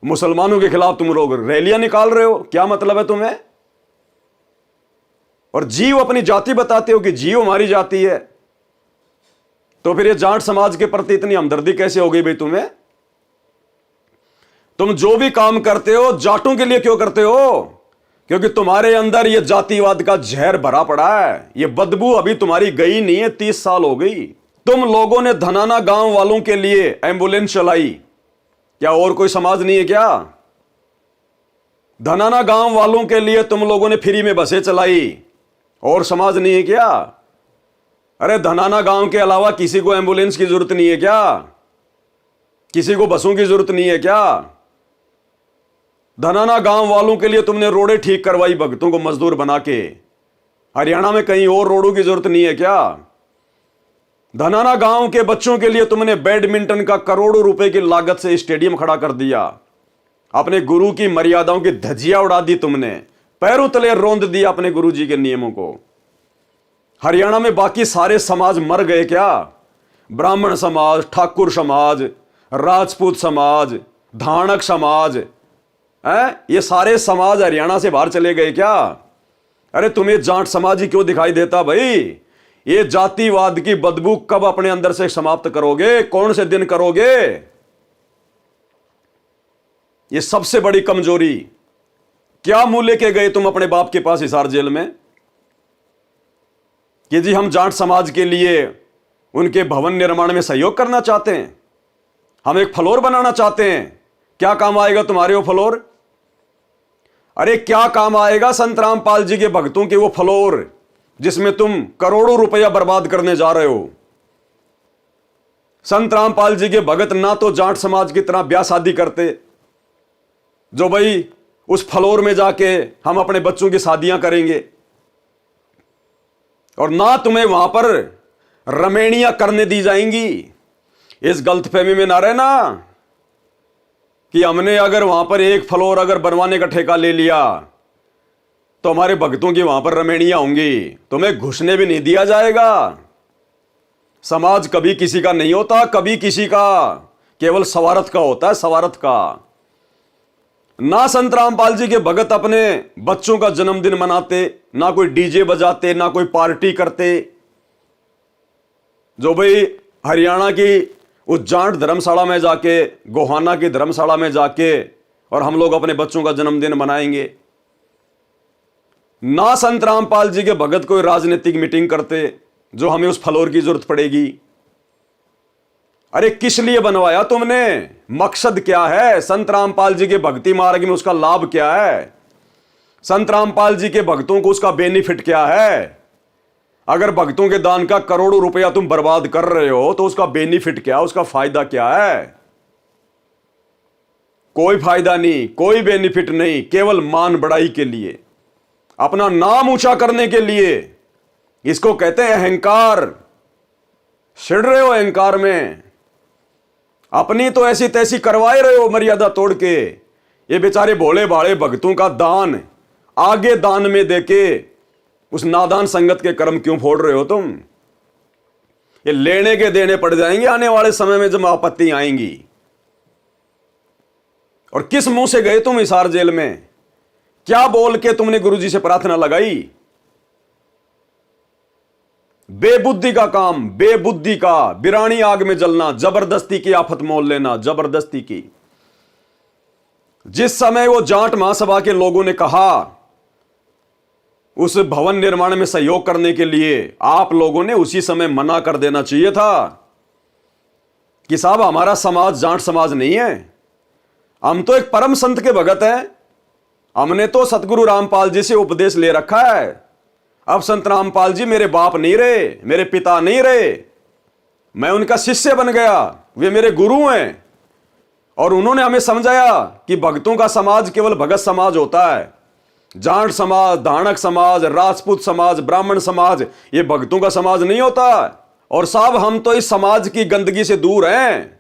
मुसलमानों के खिलाफ तुम लोग रैलियां निकाल रहे हो। क्या मतलब है तुम्हें? और जीव अपनी जाति बताते हो कि जीव हमारी जाति है, तो फिर ये जाट समाज के प्रति इतनी हमदर्दी कैसे हो गई भाई तुम्हें? तुम जो भी काम करते हो जाटों के लिए क्यों करते हो? क्योंकि तुम्हारे अंदर ये जातिवाद का जहर भरा पड़ा है। ये बदबू अभी तुम्हारी गई नहीं है, 30 साल हो गई। तुम लोगों ने धनाना गांव वालों के लिए एम्बुलेंस चलाई, क्या और कोई समाज नहीं है क्या? धनाना गांव वालों के लिए तुम लोगों ने फ्री में बसें चलाई, और समाज नहीं है क्या? अरे धनाना गांव के अलावा किसी को एम्बुलेंस की जरूरत नहीं है क्या? किसी को बसों की जरूरत नहीं है क्या? धनाना गांव वालों के लिए तुमने रोडें ठीक करवाई, भक्तों को मजदूर बना के। हरियाणा में कहीं और रोडों की जरूरत नहीं है क्या? धनाना गांव के बच्चों के लिए तुमने बैडमिंटन का करोड़ों रुपए की लागत से स्टेडियम खड़ा कर दिया। अपने गुरु की मर्यादाओं की धज्जियां उड़ा दी तुमने, पैरों तले रौंद दिया अपने गुरु जी के नियमों को। हरियाणा में बाकी सारे समाज मर गए क्या? ब्राह्मण समाज, ठाकुर समाज, राजपूत समाज, धानक समाज, ये सारे समाज हरियाणा से बाहर चले गए क्या? अरे तुम्हें जाट समाज ही क्यों दिखाई देता भाई? ये जातिवाद की बदबू कब अपने अंदर से समाप्त करोगे? कौन से दिन करोगे? ये सबसे बड़ी कमजोरी। क्या मुंह लेके गए तुम अपने बाप के पास हिसार जेल में कि जी हम जाट समाज के लिए उनके भवन निर्माण में सहयोग करना चाहते हैं, हम एक फ्लोर बनाना चाहते हैं? क्या काम आएगा तुम्हारे वो फ्लोर? अरे क्या काम आएगा संत रामपाल जी के भक्तों के वो फ्लोर जिसमें तुम करोड़ों रुपया बर्बाद करने जा रहे हो? संत रामपाल जी के भगत ना तो जाट समाज की तरह ब्याह शादी करते, जो भाई उस फ्लोर में जाके हम अपने बच्चों की शादियां करेंगे, और ना तुम्हें वहां पर रमेणियां करने दी जाएंगी। इस गलतफहमी में ना रहना कि हमने अगर वहां पर एक फ्लोर अगर बनवाने का ठेका ले लिया तो हमारे भक्तों की वहां पर रमेणियां होंगी, तुम्हें घुसने भी नहीं दिया जाएगा। समाज कभी किसी का नहीं होता, कभी किसी का, केवल सवारथ का होता है, सवारथ का। ना संत रामपाल जी के भगत अपने बच्चों का जन्मदिन मनाते, ना कोई डीजे बजाते, ना कोई पार्टी करते। जो भाई हरियाणा की उस जाट धर्मशाला में जाके, गोहाना की धर्मशाला में जाके और हम लोग अपने बच्चों का जन्मदिन मनाएंगे। ना संत रामपाल जी के भगत कोई राजनीतिक मीटिंग करते जो हमें उस फ्लोर की जरूरत पड़ेगी। अरे किस लिए बनवाया तुमने? मकसद क्या है? संत रामपाल जी के भक्ति मार्ग में उसका लाभ क्या है? संत रामपाल जी के भक्तों को उसका बेनिफिट क्या है? अगर भक्तों के दान का करोड़ों रुपया तुम बर्बाद कर रहे हो तो उसका बेनिफिट क्या, उसका फायदा क्या है? कोई फायदा नहीं, कोई बेनिफिट नहीं, केवल मान बढ़ाई के लिए, अपना नाम ऊंचा करने के लिए। इसको कहते हैं अहंकार। छिड़ रहे हो अहंकार में, अपनी तो ऐसी तैसी करवाए रहे हो मर्यादा तोड़ के। ये बेचारे भोले भाले भक्तों का दान आगे दान में देके उस नादान संगत के कर्म क्यों फोड़ रहे हो तुम? ये लेने के देने पड़ जाएंगे आने वाले समय में जब आपत्ति आएंगी। और किस मुंह से गए तुम हिसार जेल में? क्या बोल के तुमने गुरुजी से प्रार्थना लगाई? बेबुद्धि का काम, बेबुद्धि का, बिरानी आग में जलना, जबरदस्ती की आफत मोल लेना, जबरदस्ती की। जिस समय वो जाट महासभा के लोगों ने कहा उस भवन निर्माण में सहयोग करने के लिए, आप लोगों ने उसी समय मना कर देना चाहिए था कि साहब हमारा समाज जाट समाज नहीं है, हम तो एक परम संत के भगत हैं, हमने तो सतगुरु रामपाल जी से उपदेश ले रखा है, अब संत रामपाल जी मेरे बाप नहीं रहे, मेरे पिता नहीं रहे, मैं उनका शिष्य बन गया, वे मेरे गुरु हैं। और उन्होंने हमें समझाया कि भक्तों का समाज केवल भगत समाज होता है। जाट समाज, धानक समाज, राजपूत समाज, ब्राह्मण समाज, ये भक्तों का समाज नहीं होता। और साहब हम तो इस समाज की गंदगी से दूर हैं।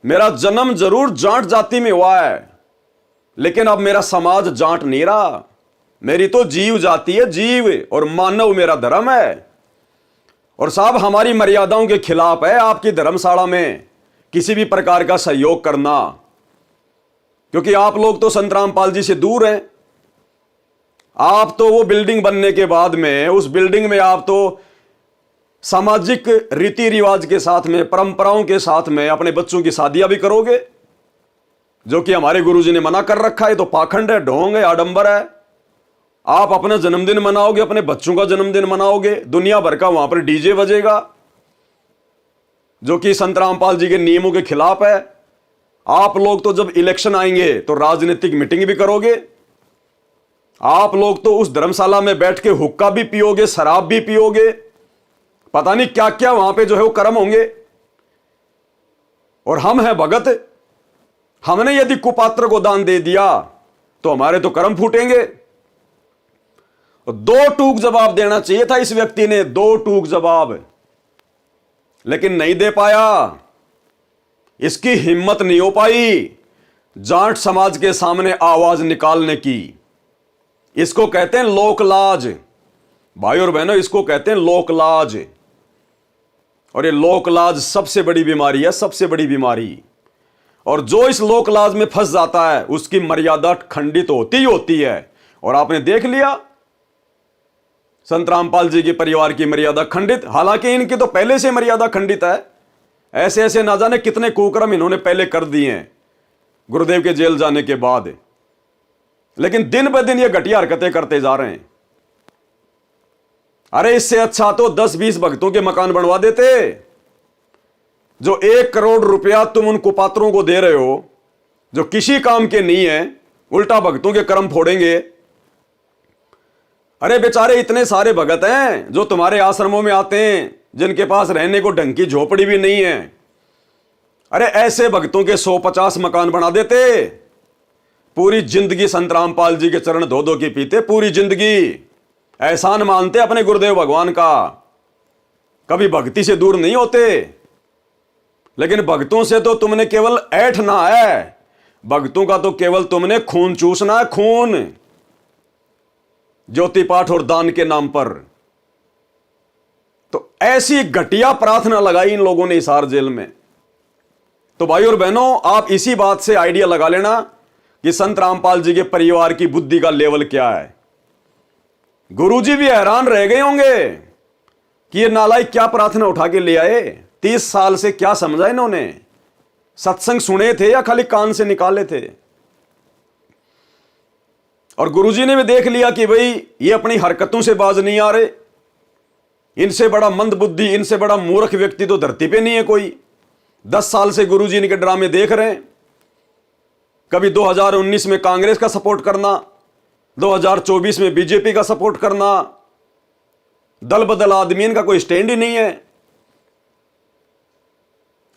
मेरा जन्म जरूर जाट जाति में हुआ है, लेकिन अब मेरा समाज जाट नहीं रहा। मेरी तो जीव जाति है, जीव, और मानव मेरा धर्म है। और साहब हमारी मर्यादाओं के खिलाफ है आपकी धर्मशाला में किसी भी प्रकार का सहयोग करना, क्योंकि आप लोग तो संत रामपाल जी से दूर हैं। आप तो वो बिल्डिंग बनने के बाद में, उस बिल्डिंग में आप तो सामाजिक रीति रिवाज के साथ में, परंपराओं के साथ में अपने बच्चों की शादियां भी करोगे, जो कि हमारे गुरुजी ने मना कर रखा है। तो पाखंड है, ढोंग है, आडंबर है। आप अपना जन्मदिन मनाओगे, अपने बच्चों का जन्मदिन मनाओगे, दुनिया भर का वहां पर डीजे बजेगा, जो कि संत रामपाल जी के नियमों के खिलाफ है। आप लोग तो जब इलेक्शन आएंगे तो राजनीतिक मीटिंग भी करोगे। आप लोग तो उस धर्मशाला में बैठ के हुक्का भी पियोगे, शराब भी पियोगे, पता नहीं क्या क्या वहां पे जो है वो कर्म होंगे। और हम हैं भगत, हमने यदि कुपात्र को दान दे दिया तो हमारे तो कर्म फूटेंगे। दो टूक जवाब देना चाहिए था इस व्यक्ति ने, दो टूक जवाब, लेकिन नहीं दे पाया। इसकी हिम्मत नहीं हो पाई जाट समाज के सामने आवाज निकालने की। इसको कहते हैं लोकलाज, भाई और बहनों, इसको कहते हैं लोकलाज। और ये लोकलाज सबसे बड़ी बीमारी है, सबसे बड़ी बीमारी। और जो इस लोकलाज में फंस जाता है उसकी मर्यादा खंडित होती ही होती है। और आपने देख लिया संत रामपाल जी के परिवार की मर्यादा खंडित, हालांकि इनकी तो पहले से मर्यादा खंडित है। ऐसे ऐसे ना जाने कितने कुकर्म इन्होंने पहले कर दिए हैं गुरुदेव के जेल जाने के बाद, लेकिन दिन ब दिन ये घटिया हरकतें करते जा रहे हैं। अरे इससे अच्छा तो 10-20 भक्तों के मकान बनवा देते। जो 1 करोड़ रुपया तुम उन कुपात्रों को दे रहे हो, जो किसी काम के नहीं है, उल्टा भक्तों के कर्म फोड़ेंगे। अरे बेचारे इतने सारे भगत हैं जो तुम्हारे आश्रमों में आते हैं, जिनके पास रहने को ढंग की झोपड़ी भी नहीं है। अरे ऐसे भक्तों के 150 मकान बना देते। पूरी जिंदगी संत रामपाल जी के चरण धो धो के पीते, पूरी जिंदगी एहसान मानते अपने गुरुदेव भगवान का, कभी भक्ति से दूर नहीं होते। लेकिन भक्तों से तो तुमने केवल ऐठना है, भक्तों का तो केवल तुमने खून चूसना है, खून, ज्योति पाठ और दान के नाम पर। तो ऐसी घटिया प्रार्थना लगाई इन लोगों ने हिसार जेल में। तो भाई और बहनों, आप इसी बात से आइडिया लगा लेना कि संत रामपाल जी के परिवार की बुद्धि का लेवल क्या है। गुरुजी भी हैरान रह गए होंगे कि ये नालायक क्या प्रार्थना उठा के ले आए। 30 साल से क्या समझा इन्होंने? सत्संग सुने थे या खाली कान से निकाले थे? और गुरुजी ने भी देख लिया कि भाई ये अपनी हरकतों से बाज नहीं आ रहे, इनसे बड़ा मंद बुद्धि, इनसे बड़ा मूर्ख व्यक्ति तो धरती पे नहीं है कोई। 10 साल से गुरुजी इनके ड्रामे देख रहे हैं। कभी 2019 में कांग्रेस का सपोर्ट करना, 2024 में बीजेपी का सपोर्ट करना, दल बदल आदमी, इनका कोई स्टैंड ही नहीं है।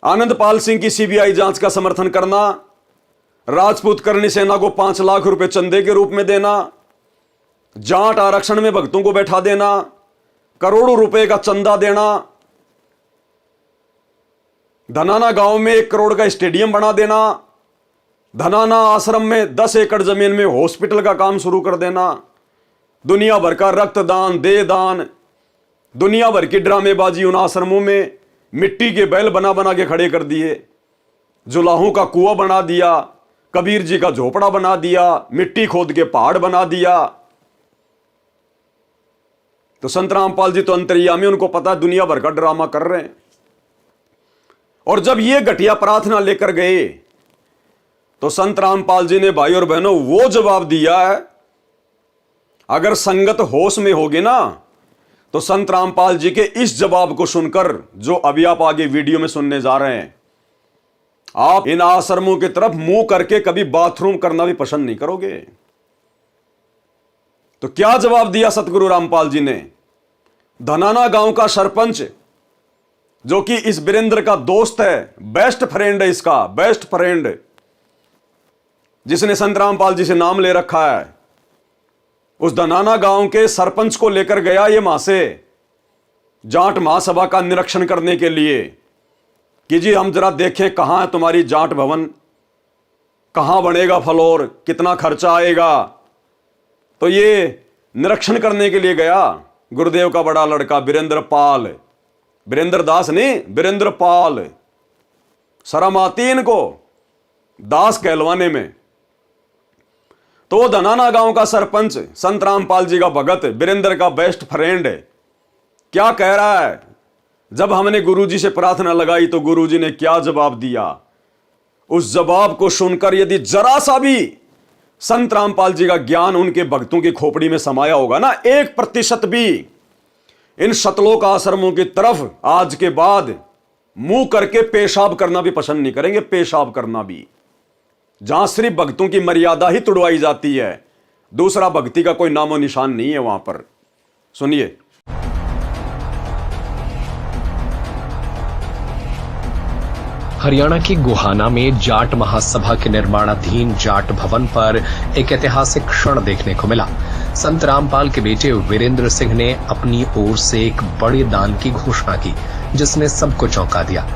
आनंदपाल सिंह की सीबीआई जांच का समर्थन करना, राजपूत करनी सेना को 5 लाख रुपए चंदे के रूप में देना, जाट आरक्षण में भक्तों को बैठा देना, करोड़ों रुपए का चंदा देना, धनाना गांव में 1 करोड़ का स्टेडियम बना देना, धनाना आश्रम में 10 एकड़ जमीन में हॉस्पिटल का काम शुरू कर देना, दुनिया भर का रक्तदान, देहदान, दुनिया भर की ड्रामेबाजी उन आश्रमों में, मिट्टी के बैल बना बना के खड़े कर दिए, जुलाहों का कुआं बना दिया, कबीर जी का झोपड़ा बना दिया, मिट्टी खोद के पहाड़ बना दिया। तो संत रामपाल जी तो अंतर्यामी, उनको पता है दुनिया भर का ड्रामा कर रहे हैं। और जब ये घटिया प्रार्थना लेकर गए तो संत रामपाल जी ने भाई और बहनों वो जवाब दिया है, अगर संगत होश में होगी ना तो संत रामपाल जी के इस जवाब को सुनकर, जो अभी आप आगे वीडियो में सुनने जा रहे हैं, आप इन आश्रमों की तरफ मुंह करके कभी बाथरूम करना भी पसंद नहीं करोगे। तो क्या जवाब दिया सतगुरु रामपाल जी ने? धनाना गांव का सरपंच, जो कि इस वीरेंद्र का दोस्त है, बेस्ट फ्रेंड है, इसका बेस्ट फ्रेंड, जिसने संत रामपाल जी से नाम ले रखा है, उस धनाना गांव के सरपंच को लेकर गया ये वहां से जाट महासभा का निरीक्षण करने के लिए कि जी हम जरा देखें कहां है तुम्हारी जाट भवन, कहां बनेगा फ्लोर, कितना खर्चा आएगा। तो ये निरीक्षण करने के लिए गया गुरुदेव का बड़ा लड़का वीरेंद्र पाल, वीरेंद्र दास नहीं, वीरेंद्र पाल। शर्म आती इनको दास कहलवाने में। तो धनाना गांव का सरपंच संत रामपाल जी का भगत, वीरेंद्र का बेस्ट फ्रेंड है, क्या कह रहा है? जब हमने गुरुजी से प्रार्थना लगाई तो गुरुजी ने क्या जवाब दिया? उस जवाब को सुनकर यदि जरा सा भी संत रामपाल जी का ज्ञान उनके भक्तों की खोपड़ी में समाया होगा ना, 1% भी इन सतलोक आश्रमों की तरफ आज के बाद मुंह करके पेशाब करना भी पसंद नहीं करेंगे। पेशाब करना भी, जहां सिर्फ भक्तों की मर्यादा ही तुड़वाई जाती है, दूसरा भक्ति का कोई नामो निशान नहीं है वहां पर। सुनिए। हरियाणा के गोहाना में जाट महासभा के निर्माणाधीन जाट भवन पर एक ऐतिहासिक क्षण देखने को मिला। संत रामपाल के बेटे वीरेंद्र सिंह ने अपनी ओर से एक बड़े दान की घोषणा की, जिसने सबको चौंका दिया।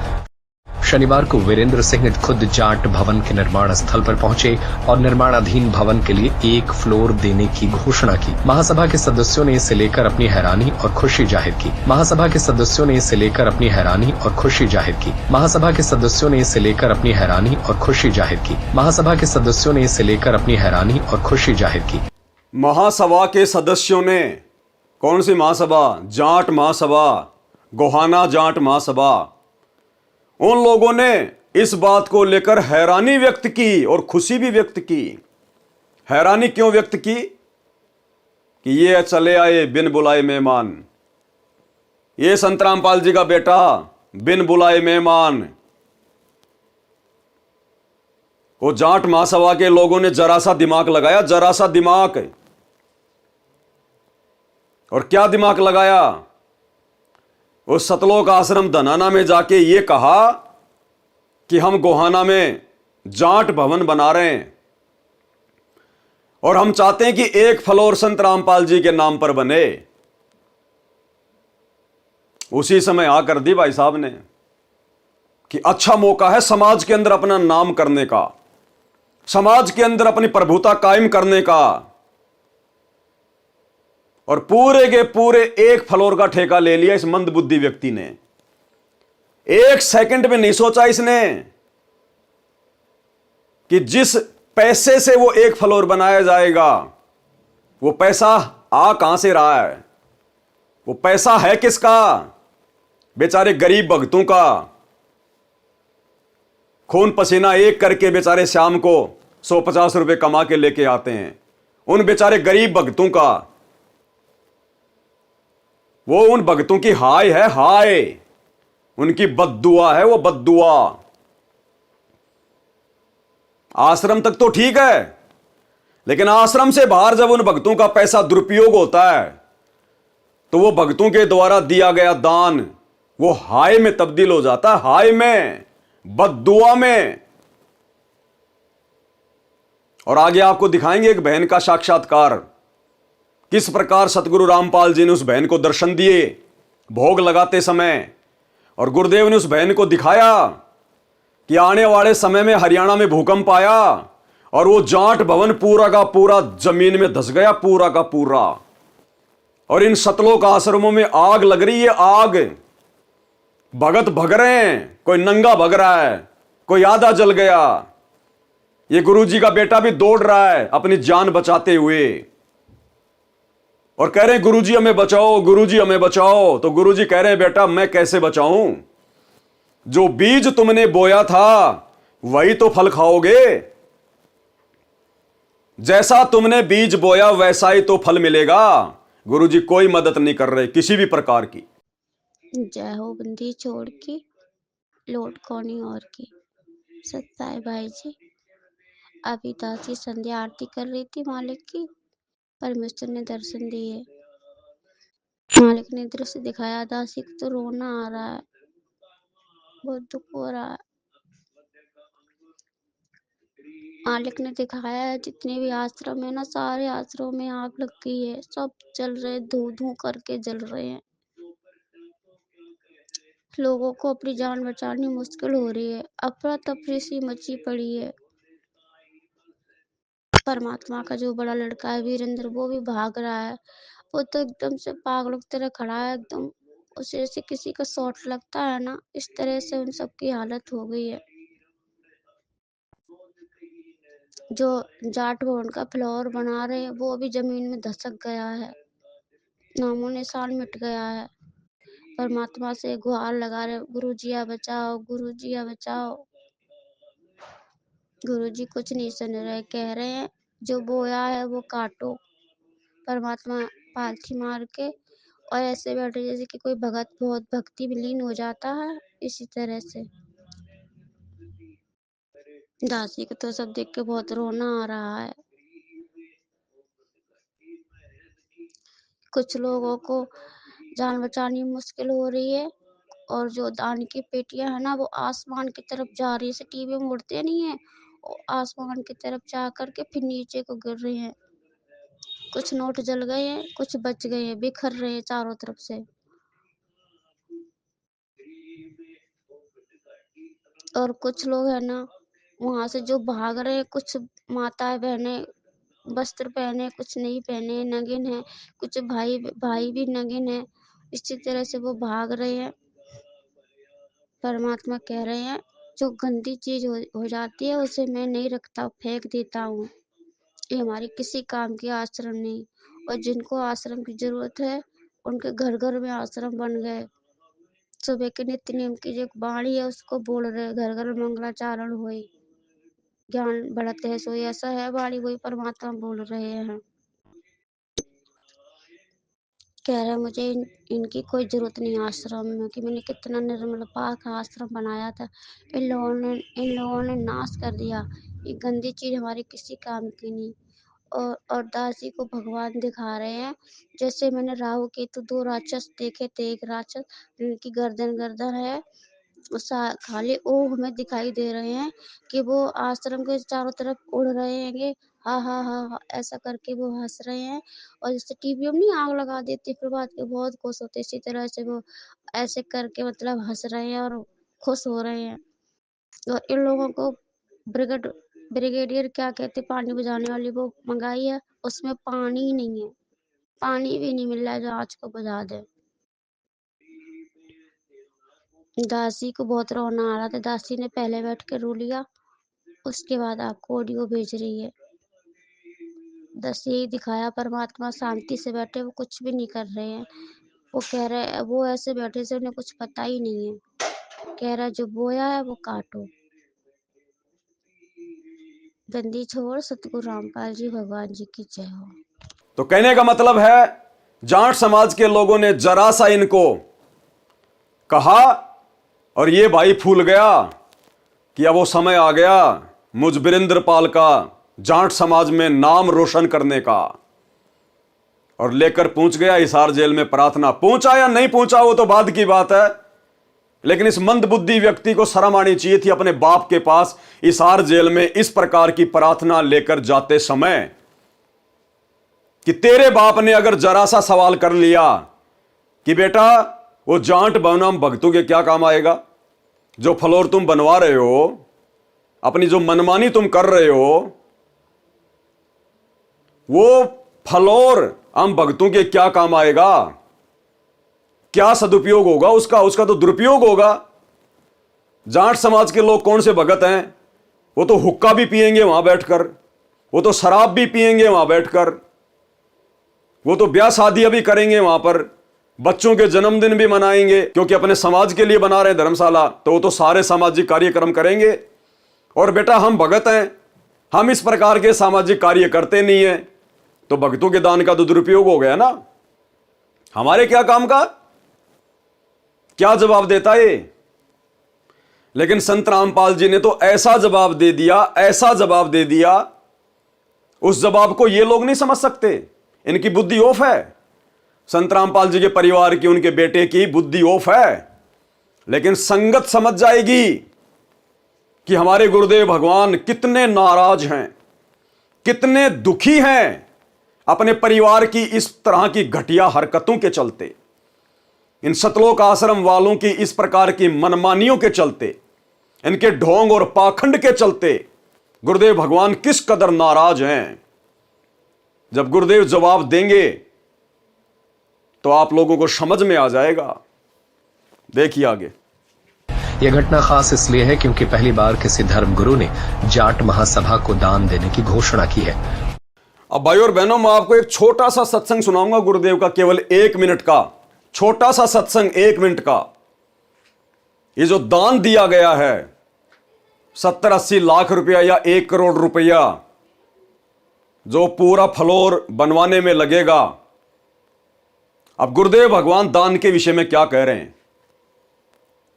शनिवार को वीरेंद्र सिंह खुद जाट भवन के निर्माण स्थल पर पहुंचे और निर्माणाधीन भवन के लिए 1 फ्लोर देने की घोषणा की। महासभा के सदस्यों ने इसे लेकर अपनी हैरानी और खुशी जाहिर की। महासभा के सदस्यों ने इसे लेकर अपनी हैरानी और खुशी जाहिर की। महासभा के सदस्यों ने इसे लेकर अपनी हैरानी और खुशी जाहिर की। महासभा के सदस्यों ने इसे लेकर अपनी हैरानी और खुशी जाहिर की। महासभा के सदस्यों ने, कौन सी महासभा? जाट महासभा, गोहाना जाट महासभा। उन लोगों ने इस बात को लेकर हैरानी व्यक्त की और खुशी भी व्यक्त की। हैरानी क्यों व्यक्त की? कि ये चले आए बिन बुलाए मेहमान, ये संत रामपाल जी का बेटा बिन बुलाए मेहमान। वो जाट महासभा के लोगों ने जरा सा दिमाग लगाया, जरा सा दिमाग। और क्या दिमाग लगाया? उस सतलोक आश्रम धनाना में जाके ये कहा कि हम गोहाना में जाट भवन बना रहे हैं और हम चाहते हैं कि 1 फ्लोर संत रामपाल जी के नाम पर बने। उसी समय कर दी भाई साहब ने कि अच्छा मौका है समाज के अंदर अपना नाम करने का, समाज के अंदर अपनी प्रभुता कायम करने का। और पूरे के पूरे 1 फ्लोर का ठेका ले लिया इस मंदबुद्धि व्यक्ति ने। 1 सेकंड में नहीं सोचा इसने कि जिस पैसे से वो 1 फ्लोर बनाया जाएगा, वो पैसा आ कहां से रहा है? वो पैसा है किसका? बेचारे गरीब भक्तों का। खून पसीना एक करके बेचारे शाम को 150 रुपए कमा के लेके आते हैं, उन बेचारे गरीब भक्तों का। वो उन भक्तों की हाय है, हाय, उनकी बद्दुआ है वो बद्दुआ। आश्रम तक तो ठीक है, लेकिन आश्रम से बाहर जब उन भक्तों का पैसा दुरुपयोग होता है तो वो भक्तों के द्वारा दिया गया दान वो हाय में तब्दील हो जाता है, हाय में, बद्दुआ में। और आगे आपको दिखाएंगे एक बहन का साक्षात्कार, किस प्रकार सतगुरु रामपाल जी ने उस बहन को दर्शन दिए भोग लगाते समय, और गुरुदेव ने उस बहन को दिखाया कि आने वाले समय में हरियाणा में भूकंप आया और वो जाट भवन पूरा का पूरा जमीन में धस गया, पूरा का पूरा। और इन सतलोक आश्रमों में आग लग रही है, आग। भगत भग रहे हैं, कोई नंगा भग रहा है, कोई आधा जल गया। ये गुरुजी का बेटा भी दौड़ रहा है अपनी जान बचाते हुए और कह रहे हैं गुरुजी हमें बचाओ, गुरुजी हमें बचाओ। तो गुरुजी कह रहे हैं बेटा मैं कैसे बचाऊं? जो बीज तुमने बोया था वही तो फल खाओगे। जैसा तुमने बीज बोया वैसा ही तो फल मिलेगा। गुरुजी कोई मदद नहीं कर रहे किसी भी प्रकार की। जय हो बंदी छोड़ की लौट कोनी और की। सत्ता है भाई जी। अभी दासी संध्या आरती कर रही थी मालिक की। परमेश्वर ने दर्शन दिए, मालिक ने दृश्य दिखाया। दासी को तो रोना आ रहा है, बहुत दुख हो रहा है। मालिक ने दिखाया है जितने भी आश्रम है ना, सारे आश्रम में आग लग गई है, सब जल रहे, धू धू करके जल रहे हैं। लोगों को अपनी जान बचानी मुश्किल हो रही है, अफरा तफरी सी मची पड़ी है। परमात्मा का जो बड़ा लड़का है वीरेंद्र, वो भी भाग रहा है। वो तो एकदम से पागलों की तरह खड़ा है, एकदम उसे जैसे किसी का शॉट लगता है ना, इस तरह से उन सबकी हालत हो गई है। जो जाट भवन का फ्लोर बना रहे हैं वो भी जमीन में धसक गया है, नामो निशान मिट गया है। परमात्मा से गुहार लगा रहे, गुरुजिया बचाओ, गुरुजिया बचाओ। गुरुजी कुछ नहीं सुन रहे, कह रहे हैं जो बोया है वो काटो। परमात्मा पालथी मार के और ऐसे बैठे जैसे कि कोई भगत बहुत भक्ति में लीन हो जाता है, इसी तरह से। दासी को तो सब देख के बहुत रोना आ रहा है। कुछ लोगों को जान बचानी मुश्किल हो रही है, और जो दान की पेटियां है ना, वो आसमान की तरफ जा रही है, जैसे टीवी में उड़ते नहीं है, आसमान की तरफ जा करके फिर नीचे को गिर रही हैं। कुछ नोट जल गए हैं, कुछ बच गए हैं, बिखर रहे हैं चारों तरफ से। और कुछ लोग है ना वहां से जो भाग रहे हैं, कुछ माताएं बहनें वस्त्र पहने, कुछ नहीं पहने, नंगिन है। कुछ भाई भाई भी नंगिन है, इसी तरह से वो भाग रहे हैं। परमात्मा कह रहे हैं जो गंदी चीज हो जाती है उसे मैं नहीं रखता, फेंक देता हूँ। ये हमारी किसी काम की आश्रम नहीं। और जिनको आश्रम की जरूरत है उनके घर घर में आश्रम बन गए। सुबह के नित्य नियम की जो वाणी है उसको बोल रहे, घर घर मंगलाचारण हुई, ज्ञान बढ़ते है सोई, ऐसा है वाणी, वही परमात्मा बोल रहे हैं। कह रहे मुझे इनकी कोई जरूरत नहीं आश्रम में, कि मैंने कितना निर्मल पाक आश्रम बनाया था, इन लोगों ने नाश कर दिया। ये गंदी चीज हमारे किसी काम की नहीं। और दासी को भगवान दिखा रहे हैं, जैसे मैंने राहु केतु दो राक्षस देखे थे। एक राक्षस जिनकी गर्दन है, खाली वो हमें दिखाई दे रहे हैं कि वो आश्रम के चारों तरफ उड़ रहे हैं, हा हा हा हा ऐसा करके वो हंस रहे हैं। और जैसे टीवी में नहीं आग लगा देती फिर बात के बहुत खुश होते, इसी तरह से वो ऐसे करके मतलब हंस रहे हैं और खुश हो रहे हैं। और इन लोगों को ब्रिगेडियर क्या कहते, पानी बुझाने वाली वो मंगाई है, उसमें पानी ही नहीं है, पानी भी नहीं मिल रहा है जो आँच को बुझा दे। दासी को बहुत रोना आ रहा था, दासी ने पहले बैठ के रो लिया, उसके बाद आपको ऑडियो भेज रही है। बस यही दिखाया, परमात्मा शांति से बैठे, वो कुछ भी नहीं कर रहे हैं। वो कह रहे, वो ऐसे बैठे से उन्हें कुछ पता ही नहीं है। कह रहा जो बोया है वो काटो। बंदी छोड़ सतगुरु रामपाल जी भगवान जी की जय हो। तो कहने का मतलब है जाट समाज के लोगों ने जरा सा इनको कहा और ये भाई फूल गया कि अब वो समय आ गया मुझ वीरेंद्र पाल का जाट समाज में नाम रोशन करने का, और लेकर पहुंच गया हिसार जेल में प्रार्थना। पहुंचा या नहीं पहुंचा वो तो बाद की बात है, लेकिन इस मंदबुद्धि व्यक्ति को शर्म आनी चाहिए थी अपने बाप के पास हिसार जेल में इस प्रकार की प्रार्थना लेकर जाते समय, कि तेरे बाप ने अगर जरा सा सवाल कर लिया कि बेटा वो जाट बनाम भक्तों के क्या काम आएगा, जो फ्लोर तुम बनवा रहे हो, अपनी जो मनमानी तुम कर रहे हो, वो फ्लोर हम भक्तों के क्या काम आएगा, क्या सदुपयोग होगा उसका, उसका तो दुरुपयोग होगा। जाट समाज के लोग कौन से भगत हैं, वो तो हुक्का भी पिएंगे वहां बैठकर, वो तो शराब भी पिएंगे वहां बैठकर, वो तो ब्याह शादियां भी करेंगे वहां पर, बच्चों के जन्मदिन भी मनाएंगे, क्योंकि अपने समाज के लिए बना रहे धर्मशाला, तो वो तो सारे सामाजिक कार्यक्रम करेंगे। और बेटा हम भगत हैं, हम इस प्रकार के सामाजिक कार्य करते नहीं है, तो भक्तों के दान का तो दुरुपयोग हो गया ना, हमारे क्या काम का, क्या जवाब देता है। लेकिन संत रामपाल जी ने तो ऐसा जवाब दे दिया, ऐसा जवाब दे दिया, उस जवाब को ये लोग नहीं समझ सकते, इनकी बुद्धि ऑफ है। संत रामपाल जी के परिवार की, उनके बेटे की बुद्धि ऑफ है। लेकिन संगत समझ जाएगी कि हमारे गुरुदेव भगवान कितने नाराज हैं, कितने दुखी हैं अपने परिवार की इस तरह की घटिया हरकतों के चलते, इन सतलोक आश्रम वालों की इस प्रकार की मनमानियों के चलते, इनके ढोंग और पाखंड के चलते गुरुदेव भगवान किस कदर नाराज हैं। जब गुरुदेव जवाब देंगे तो आप लोगों को समझ में आ जाएगा। देखिए आगे। यह घटना खास इसलिए है क्योंकि पहली बार किसी धर्मगुरु ने जाट महासभा को दान देने की घोषणा की है। अब भाई और बहनों, मैं आपको एक छोटा सा सत्संग सुनाऊंगा गुरुदेव का, केवल 1 मिनट का छोटा सा सत्संग, 1 मिनट का। ये जो दान दिया गया है 70-80 लाख रुपया या 1 करोड़ रुपया, जो पूरा फ्लोर बनवाने में लगेगा। अब गुरुदेव भगवान दान के विषय में क्या कह रहे हैं?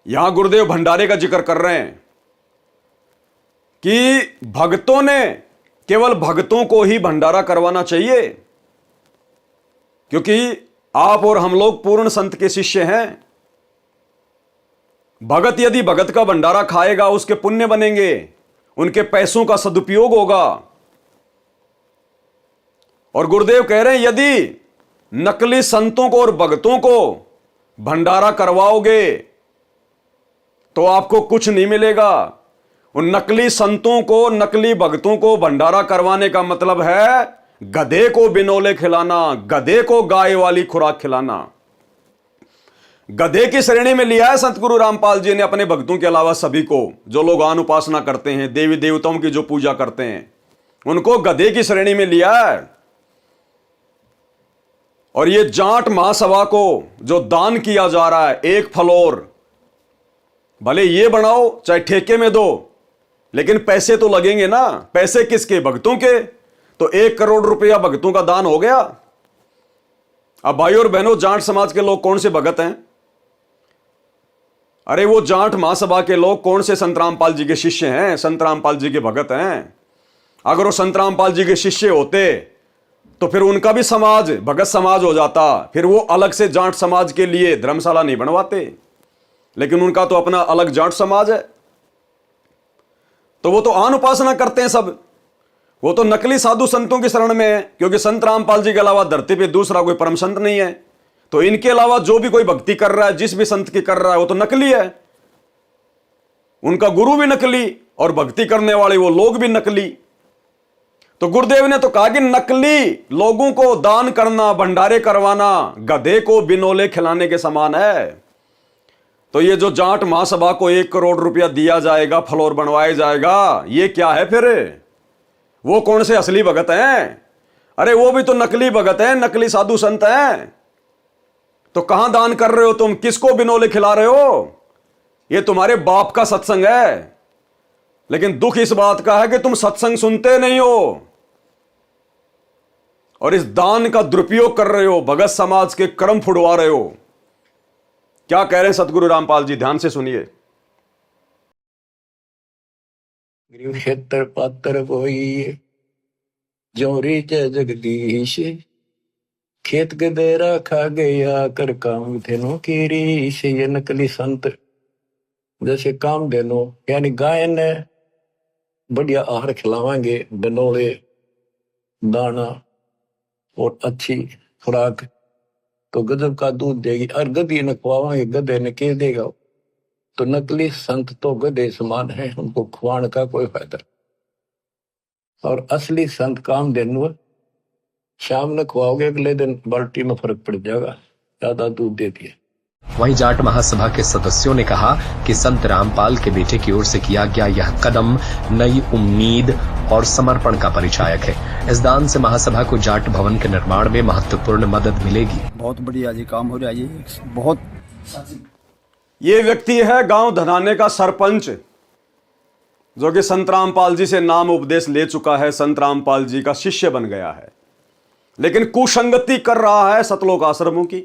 यहां गुरुदेव भंडारे का जिक्र कर रहे हैं कि भक्तों ने, केवल भक्तों को ही भंडारा करवाना चाहिए, क्योंकि आप और हम लोग पूर्ण संत के शिष्य हैं। भगत यदि भगत का भंडारा खाएगा उसके पुण्य बनेंगे, उनके पैसों का सदुपयोग होगा। और गुरुदेव कह रहे हैं यदि नकली संतों को और भगतों को भंडारा करवाओगे तो आपको कुछ नहीं मिलेगा। उन नकली संतों को, नकली भक्तों को भंडारा करवाने का मतलब है गधे को बिनोले खिलाना, गधे को गाय वाली खुराक खिलाना। गधे की श्रेणी में लिया है संत गुरु रामपाल जी ने अपने भक्तों के अलावा सभी को, जो लोग आन उपासना करते हैं, देवी देवताओं की जो पूजा करते हैं, उनको गधे की श्रेणी में लिया है। और ये जाट महासभा को जो दान किया जा रहा है, 1 फ्लोर, भले ये बनाओ चाहे ठेके में दो, लेकिन पैसे तो लगेंगे ना। पैसे किसके? भक्तों के। तो 1 करोड़ रुपया भक्तों का दान हो गया। अब भाई और बहनों, जाट समाज के लोग कौन से भगत हैं? अरे वो जाट महासभा के लोग कौन से संत रामपाल जी के शिष्य हैं, संत रामपाल जी के भगत हैं। अगर वो संत रामपाल जी के शिष्य होते तो फिर उनका भी समाज भगत समाज हो जाता, फिर वो अलग से जाट समाज के लिए धर्मशाला नहीं बनवाते। लेकिन उनका तो अपना अलग जाट समाज है। तो वो तो आन उपासना करते हैं सब, वो तो नकली साधु संतों की शरण में है, क्योंकि संत रामपाल जी के अलावा धरती पे दूसरा कोई परम संत नहीं है। तो इनके अलावा जो भी कोई भक्ति कर रहा है, जिस भी संत की कर रहा है, वो तो नकली है। उनका गुरु भी नकली और भक्ति करने वाले वो लोग भी नकली। तो गुरुदेव ने तो कहा कि नकली लोगों को दान करना, भंडारे करवाना गधे को बिनोले खिलाने के समान है। तो ये जो जाट महासभा को 1 करोड़ रुपया दिया जाएगा, फ्लोर बनवाया जाएगा, ये क्या है फिर? वो कौन से असली भगत हैं? अरे वो भी तो नकली भगत हैं, नकली साधु संत हैं। तो कहां दान कर रहे हो तुम? किसको बिनोले खिला रहे हो? ये तुम्हारे बाप का सत्संग है। लेकिन दुख इस बात का है कि तुम सत्संग सुनते नहीं हो और इस दान का दुरुपयोग कर रहे हो, भगत समाज के कर्म फुड़वा रहे हो। क्या कह रहे हैं सतगुरु रामपाल जी? ध्यान से सुनिए। क्षेत्र पात्र कोई जोरी च जगदीश, खेत गदेरा खा गया कर काम धेनु की रीश। ये नकली संत जैसे काम धेनु यानी गाय ने बढ़िया आहार खिलावांगे, बनोले दाना और अच्छी खुराक, तो गजब का दूध देगी। और गधी ने खुआवांगे, गधे ने के देगा? तो नकली संत तो गधे समान है, उनको खुआने का कोई फायदा। और असली संत काम देनु शाम में खुआओगे, अगले दिन बाल्टी में फर्क पड़ जाएगा, ज्यादा दूध दे दिए। वहीं जाट महासभा के सदस्यों ने कहा कि संत रामपाल के बेटे की ओर से किया गया यह कदम नई उम्मीद और समर्पण का परिचायक है। इस दान से महासभा को जाट भवन के निर्माण में महत्वपूर्ण मदद मिलेगी। बहुत बढ़िया जी काम हो रहा है, ये बहुत। ये व्यक्ति है गांव धनाने का सरपंच, जो कि संत रामपाल जी से नाम उपदेश ले चुका है, संत रामपाल जी का शिष्य बन गया है, लेकिन कुसंगति कर रहा है सतलोक आश्रमों की,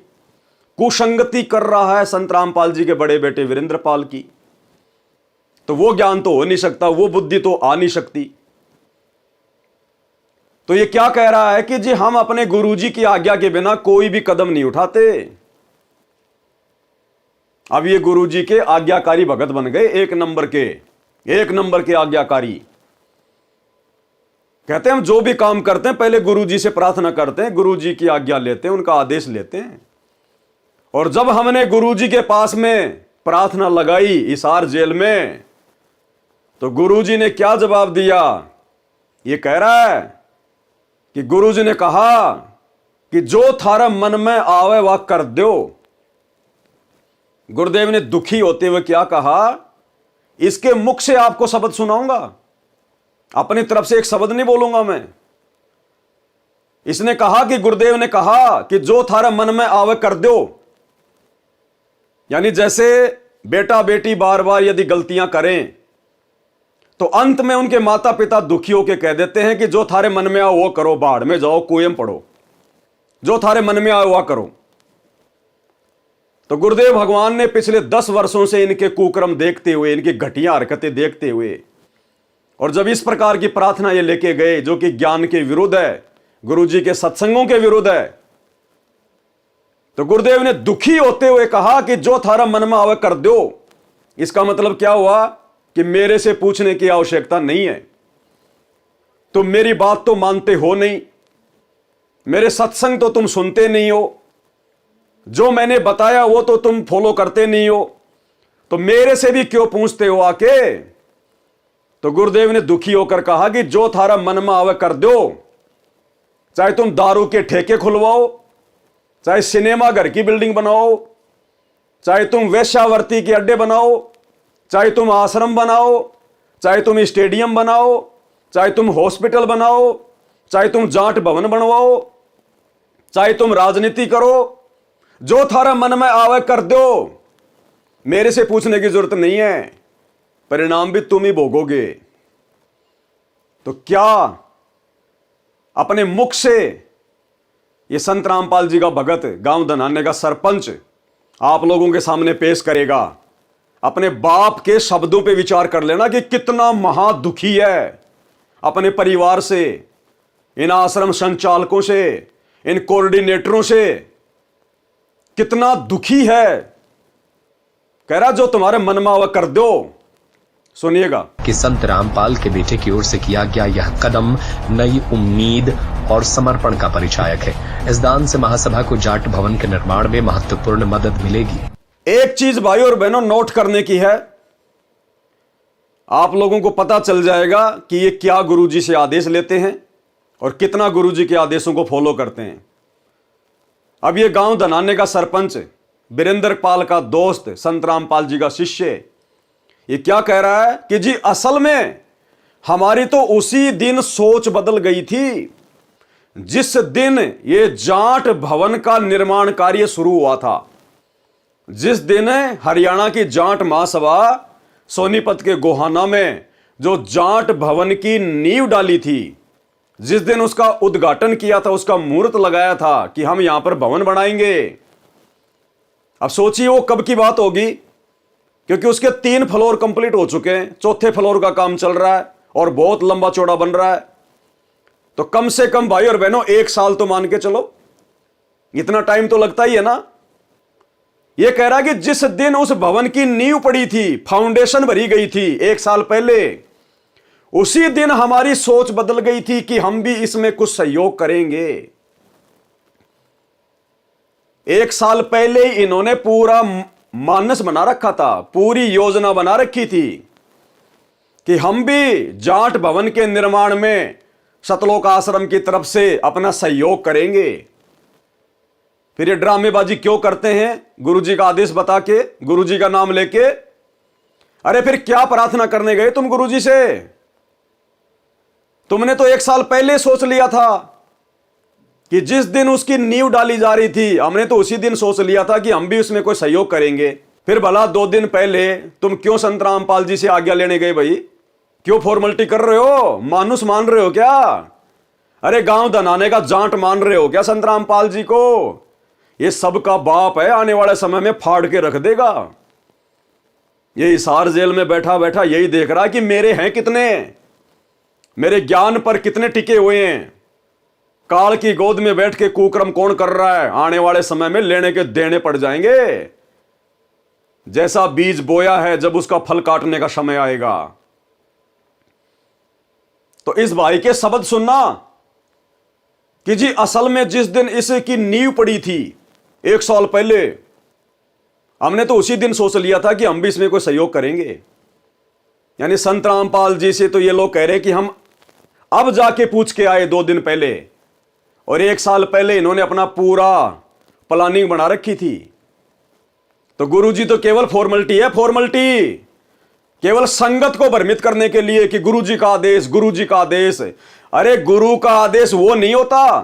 कुसंगति कर रहा है संत रामपाल जी के बड़े बेटे वीरेंद्र पाल की। तो वो ज्ञान तो हो नहीं सकता, वो बुद्धि तो आ नहीं सकती। तो ये क्या कह रहा है कि जी हम अपने गुरुजी की आज्ञा के बिना कोई भी कदम नहीं उठाते। अब ये गुरुजी के आज्ञाकारी भगत बन गए, एक नंबर के आज्ञाकारी। कहते हैं हम जो भी काम करते हैं पहले गुरुजी से प्रार्थना करते हैं, गुरुजी की आज्ञा लेते हैं, उनका आदेश लेते हैं। और जब हमने गुरुजी के पास में प्रार्थना लगाई हिसार जेल में, तो गुरुजी ने क्या जवाब दिया? ये कह रहा है कि गुरुजी ने कहा कि जो थारा मन में आवे वह कर दो। गुरुदेव ने दुखी होते हुए क्या कहा? इसके मुख से आपको शब्द सुनाऊंगा, अपनी तरफ से एक शब्द नहीं बोलूंगा मैं। इसने कहा कि गुरुदेव ने कहा कि जो थारा मन में आवे कर दो। यानी जैसे बेटा बेटी बार बार यदि गलतियां करें तो अंत में उनके माता पिता दुखी होकर कह देते हैं कि जो थारे मन में आओ वो करो, बाढ़ में जाओ, कुएं में पड़ो, जो थारे मन में आओ वह करो। तो गुरुदेव भगवान ने पिछले 10 वर्षों से इनके कुकर्म देखते हुए, इनकी घटिया हरकतें देखते हुए, और जब इस प्रकार की प्रार्थना ये लेके गए जो कि ज्ञान के विरुद्ध है, गुरुजी के सत्संगों के विरुद्ध है, तो गुरुदेव ने दुखी होते हुए कहा कि जो थारा मन में आवे कर दो। इसका मतलब क्या हुआ कि मेरे से पूछने की आवश्यकता नहीं है, तुम मेरी बात तो मानते हो नहीं, मेरे सत्संग तो तुम सुनते नहीं हो, जो मैंने बताया वो तो तुम फॉलो करते नहीं हो, तो मेरे से भी क्यों पूछते हो आके? तो गुरुदेव ने दुखी होकर कहा कि जो थारा मन में आवे कर दो। चाहे तुम दारू के ठेके खुलवाओ, चाहे सिनेमा घर की बिल्डिंग बनाओ, चाहे तुम वेश्यावृत्ति के अड्डे बनाओ, चाहे तुम आश्रम बनाओ, चाहे तुम स्टेडियम बनाओ, चाहे तुम हॉस्पिटल बनाओ, चाहे तुम जाट भवन बनवाओ, चाहे तुम राजनीति करो, जो थारा मन में आवे कर दो। मेरे से पूछने की जरूरत नहीं है, परिणाम भी तुम ही भोगोगे। तो क्या अपने मुख से ये संत रामपाल जी का भगत, गांव धनाने का सरपंच आप लोगों के सामने पेश करेगा? अपने बाप के शब्दों पे विचार कर लेना कि कितना महादुखी है अपने परिवार से, इन आश्रम संचालकों से, इन कोऑर्डिनेटरों से, कितना दुखी है। कह रहा जो तुम्हारे मन में आवा कर दो। सुनिएगा कि संत रामपाल के बेटे की ओर से किया गया यह कदम नई उम्मीद और समर्पण का परिचायक है। इस दान से महासभा को जाट भवन के निर्माण में महत्वपूर्ण मदद मिलेगी। एक चीज भाई और बहनों नोट करने की है, आप लोगों को पता चल जाएगा कि ये क्या गुरुजी से आदेश लेते हैं और कितना गुरुजी के आदेशों को फॉलो करते हैं। अब ये गांव धनाने का सरपंच, वीरेंद्र पाल का दोस्त, संत रामपाल जी का शिष्य, ये क्या कह रहा है कि जी असल में हमारी तो उसी दिन सोच बदल गई थी जिस दिन ये जाट भवन का निर्माण कार्य शुरू हुआ था। जिस दिन हरियाणा की जाट महासभा सोनीपत के गोहाना में जो जाट भवन की नींव डाली थी, जिस दिन उसका उद्घाटन किया था, उसका मुहूर्त लगाया था कि हम यहां पर भवन बनाएंगे। अब सोचिए वो कब की बात होगी, क्योंकि उसके 3 फ्लोर कंप्लीट हो चुके हैं, 4थे फ्लोर का काम चल रहा है और बहुत लंबा चौड़ा बन रहा है। तो कम से कम भाई और बहनों 1 साल तो मान के चलो, इतना टाइम तो लगता ही है ना। यह कह रहा है कि जिस दिन उस भवन की नींव पड़ी थी, फाउंडेशन भरी गई थी 1 साल पहले, उसी दिन हमारी सोच बदल गई थी कि हम भी इसमें कुछ सहयोग करेंगे। 1 साल पहले ही इन्होंने पूरा मानस बना रखा था, पूरी योजना बना रखी थी कि हम भी जाट भवन के निर्माण में सतलोक आश्रम की तरफ से अपना सहयोग करेंगे। फिर ये ड्रामेबाजी क्यों करते हैं? गुरुजी का आदेश बता के, गुरुजी का नाम लेके। अरे फिर क्या प्रार्थना करने गए तुम गुरुजी से? तुमने तो 1 साल पहले सोच लिया था कि जिस दिन उसकी नींव डाली जा रही थी, हमने तो उसी दिन सोच लिया था कि हम भी उसमें कोई सहयोग करेंगे। फिर भला 2 दिन पहले तुम क्यों संत रामपाल जी से आज्ञा लेने गए भाई? क्यों फॉर्मेलिटी कर रहे हो? मानुस मान रहे हो क्या? अरे गांव धनाने का जाट मान रहे हो क्या संत रामपाल जी को? ये सबका बाप है, आने वाले समय में फाड़ के रख देगा। ये हिसार जेल में बैठा बैठा यही देख रहा है कि मेरे हैं कितने, मेरे ज्ञान पर कितने टिके हुए हैं, काल की गोद में बैठ के कुकर्म कौन कर रहा है, आने वाले समय में लेने के देने पड़ जाएंगे। जैसा बीज बोया है, जब उसका फल काटने का समय आएगा। तो इस भाई के शब्द सुनना कि जी असल में जिस दिन इसकी नींव पड़ी थी 1 साल पहले, हमने तो उसी दिन सोच लिया था कि हम भी इसमें कोई सहयोग करेंगे। यानी संत रामपाल जी से तो ये लोग कह रहे कि हम अब जाके पूछ के आए 2 दिन पहले, और 1 साल पहले इन्होंने अपना पूरा प्लानिंग बना रखी थी। तो गुरुजी तो केवल फॉर्मेलिटी है, फॉर्मेलिटी, केवल संगत को भ्रमित करने के लिए कि गुरुजी का आदेश, गुरुजी का आदेश। अरे गुरु का आदेश वो नहीं होता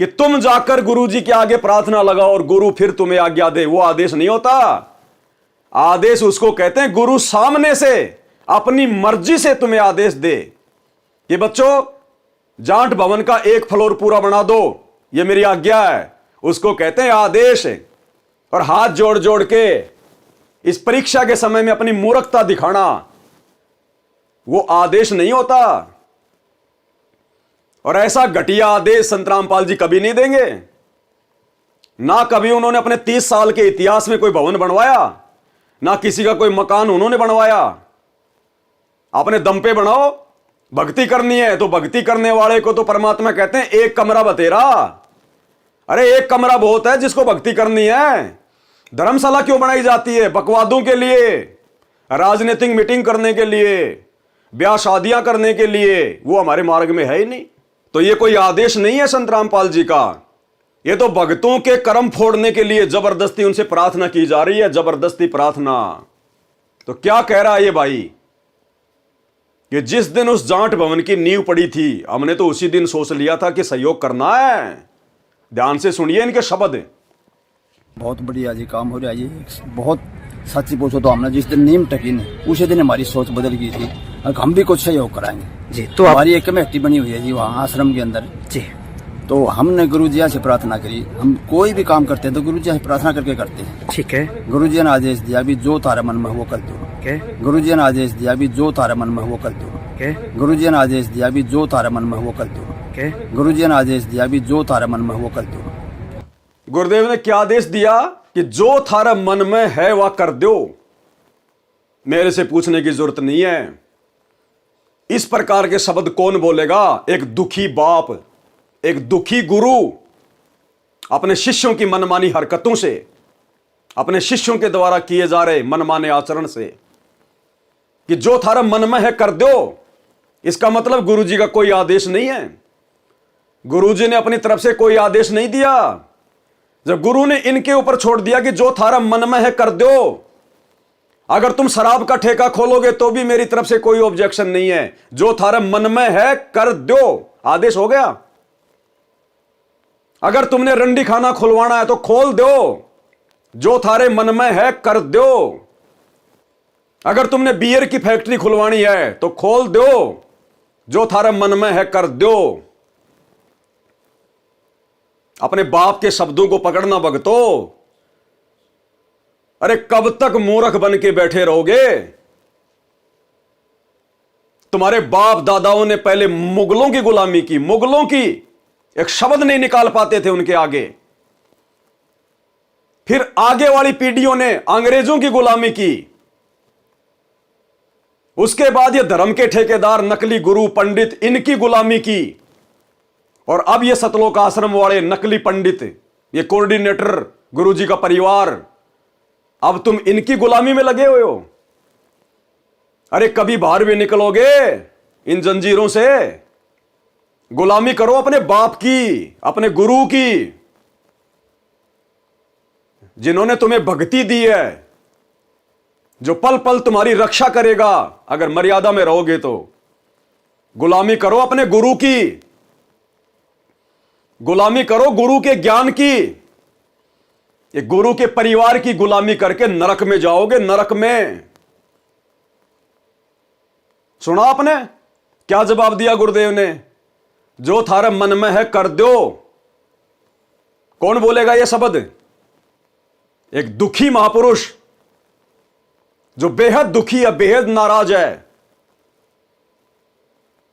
कि तुम जाकर गुरुजी के आगे प्रार्थना लगाओ और गुरु फिर तुम्हें आज्ञा दे, वो आदेश नहीं होता। आदेश उसको कहते हैं गुरु सामने से अपनी मर्जी से तुम्हें आदेश दे कि बच्चों जाट भवन का 1 फ्लोर पूरा बना दो, ये मेरी आज्ञा है, उसको कहते हैं आदेश। और हाथ जोड़ जोड़ के इस परीक्षा के समय में अपनी मूर्खता दिखाना, वो आदेश नहीं होता। और ऐसा घटिया आदेश संत रामपाल जी कभी नहीं देंगे। ना कभी उन्होंने अपने 30 साल के इतिहास में कोई भवन बनवाया, ना किसी का कोई मकान उन्होंने बनवाया। अपने दम पे बनाओ, भक्ति करनी है तो भक्ति करने वाले को तो परमात्मा कहते हैं 1 कमरा बतेरा। अरे 1 कमरा बहुत है जिसको भक्ति करनी है। धर्मशाला क्यों बनाई जाती है? बकवादों के लिए, राजनीतिक मीटिंग करने के लिए, ब्याह शादियां करने के लिए। वो हमारे मार्ग में है ही नहीं। तो ये कोई आदेश नहीं है संत रामपाल जी का, ये तो भक्तों के कर्म फोड़ने के लिए जबरदस्ती उनसे प्रार्थना की जा रही है, जबरदस्ती प्रार्थना। तो क्या कह रहा है ये भाई कि जिस दिन उस जाट भवन की नींव पड़ी थी, हमने तो उसी दिन सोच लिया था कि सहयोग करना है। ध्यान से सुनिए इनके शब्द। बहुत बढ़िया जी काम हो रहा है जी। बहुत सच्ची पूछो तो हमने जिस दिन नीम टकी ने उसी दिन हमारी सोच बदल गई थी, और हम भी कुछ सहयोग कराएंगे जी। तो हमारी एक कमेटी बनी हुई है जी वहाँ आश्रम के अंदर जी। तो हमने गुरु जी से प्रार्थना करी। हम कोई भी काम करते हैं तो गुरु जी से प्रार्थना करके करते हैं। ठीक है। गुरु जी ने आदेश दिया भी जो तारा मन में वो कर दो। गुरु जी ने आदेश दिया भी जो तारा मन में वो कर दो। गुरु जी ने आदेश दिया भी जो तारा मन में वो कर दो। गुरु जी ने आदेश दिया भी जो तारा मन में वो कर दो। गुरुदेव ने क्या आदेश दिया कि जो थारा मन में है वह कर दो, मेरे से पूछने की जरूरत नहीं है। इस प्रकार के शब्द कौन बोलेगा? एक दुखी बाप, एक दुखी गुरु अपने शिष्यों की मनमानी हरकतों से, अपने शिष्यों के द्वारा किए जा रहे मनमाने आचरण से, कि जो थारा मन में है कर दो। इसका मतलब गुरुजी का कोई आदेश नहीं है। गुरुजी ने अपनी तरफ से कोई आदेश नहीं दिया। जब गुरु ने इनके ऊपर छोड़ दिया कि जो थारा मन में है कर दो, अगर तुम शराब का ठेका खोलोगे तो भी मेरी तरफ से कोई ऑब्जेक्शन नहीं है। जो थारा मन में है कर दो, आदेश हो गया। अगर तुमने रंडी खाना खुलवाना है तो खोल दो, जो थारे मन में है कर दो। अगर तुमने बियर की फैक्ट्री खुलवानी है तो खोल दो, जो थारे मन में है कर दो। अपने बाप के शब्दों को पकड़ना भगतो। अरे कब तक मूर्ख बन के बैठे रहोगे? तुम्हारे बाप दादाओं ने पहले मुगलों की गुलामी की, मुगलों की, एक शब्द नहीं निकाल पाते थे उनके आगे। फिर आगे वाली पीढ़ियों ने अंग्रेजों की गुलामी की। उसके बाद ये धर्म के ठेकेदार, नकली गुरु पंडित, इनकी गुलामी की। और अब ये सतलोक आश्रम वाले नकली पंडित, ये कोऑर्डिनेटर, गुरुजी का परिवार, अब तुम इनकी गुलामी में लगे हुए हो। अरे कभी बाहर भी निकलोगे इन जंजीरों से? गुलामी करो अपने बाप की, अपने गुरु की, जिन्होंने तुम्हें भक्ति दी है, जो पल पल तुम्हारी रक्षा करेगा अगर मर्यादा में रहोगे तो। गुलामी करो अपने गुरु की, गुलामी करो गुरु के ज्ञान की। ये गुरु के परिवार की गुलामी करके नरक में जाओगे, नरक में। सुना आपने क्या जवाब दिया गुरुदेव ने? जो थारे मन में है कर दो। कौन बोलेगा ये शब्द? एक दुखी महापुरुष जो बेहद दुखी है, बेहद नाराज है।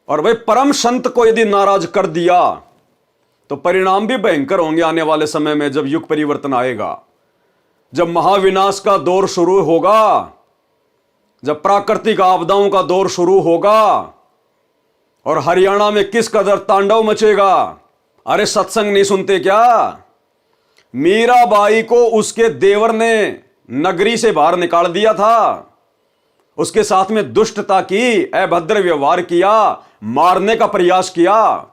और वह परम संत को यदि नाराज कर दिया तो परिणाम भी भयंकर होंगे आने वाले समय में, जब युग परिवर्तन आएगा, जब महाविनाश का दौर शुरू होगा, जब प्राकृतिक आपदाओं का दौर शुरू होगा और हरियाणा में किस कदर तांडव मचेगा। अरे सत्संग नहीं सुनते क्या? मीराबाई को उसके देवर ने नगरी से बाहर निकाल दिया था, उसके साथ में दुष्टता की, अभद्र व्यवहार किया, मारने का प्रयास किया,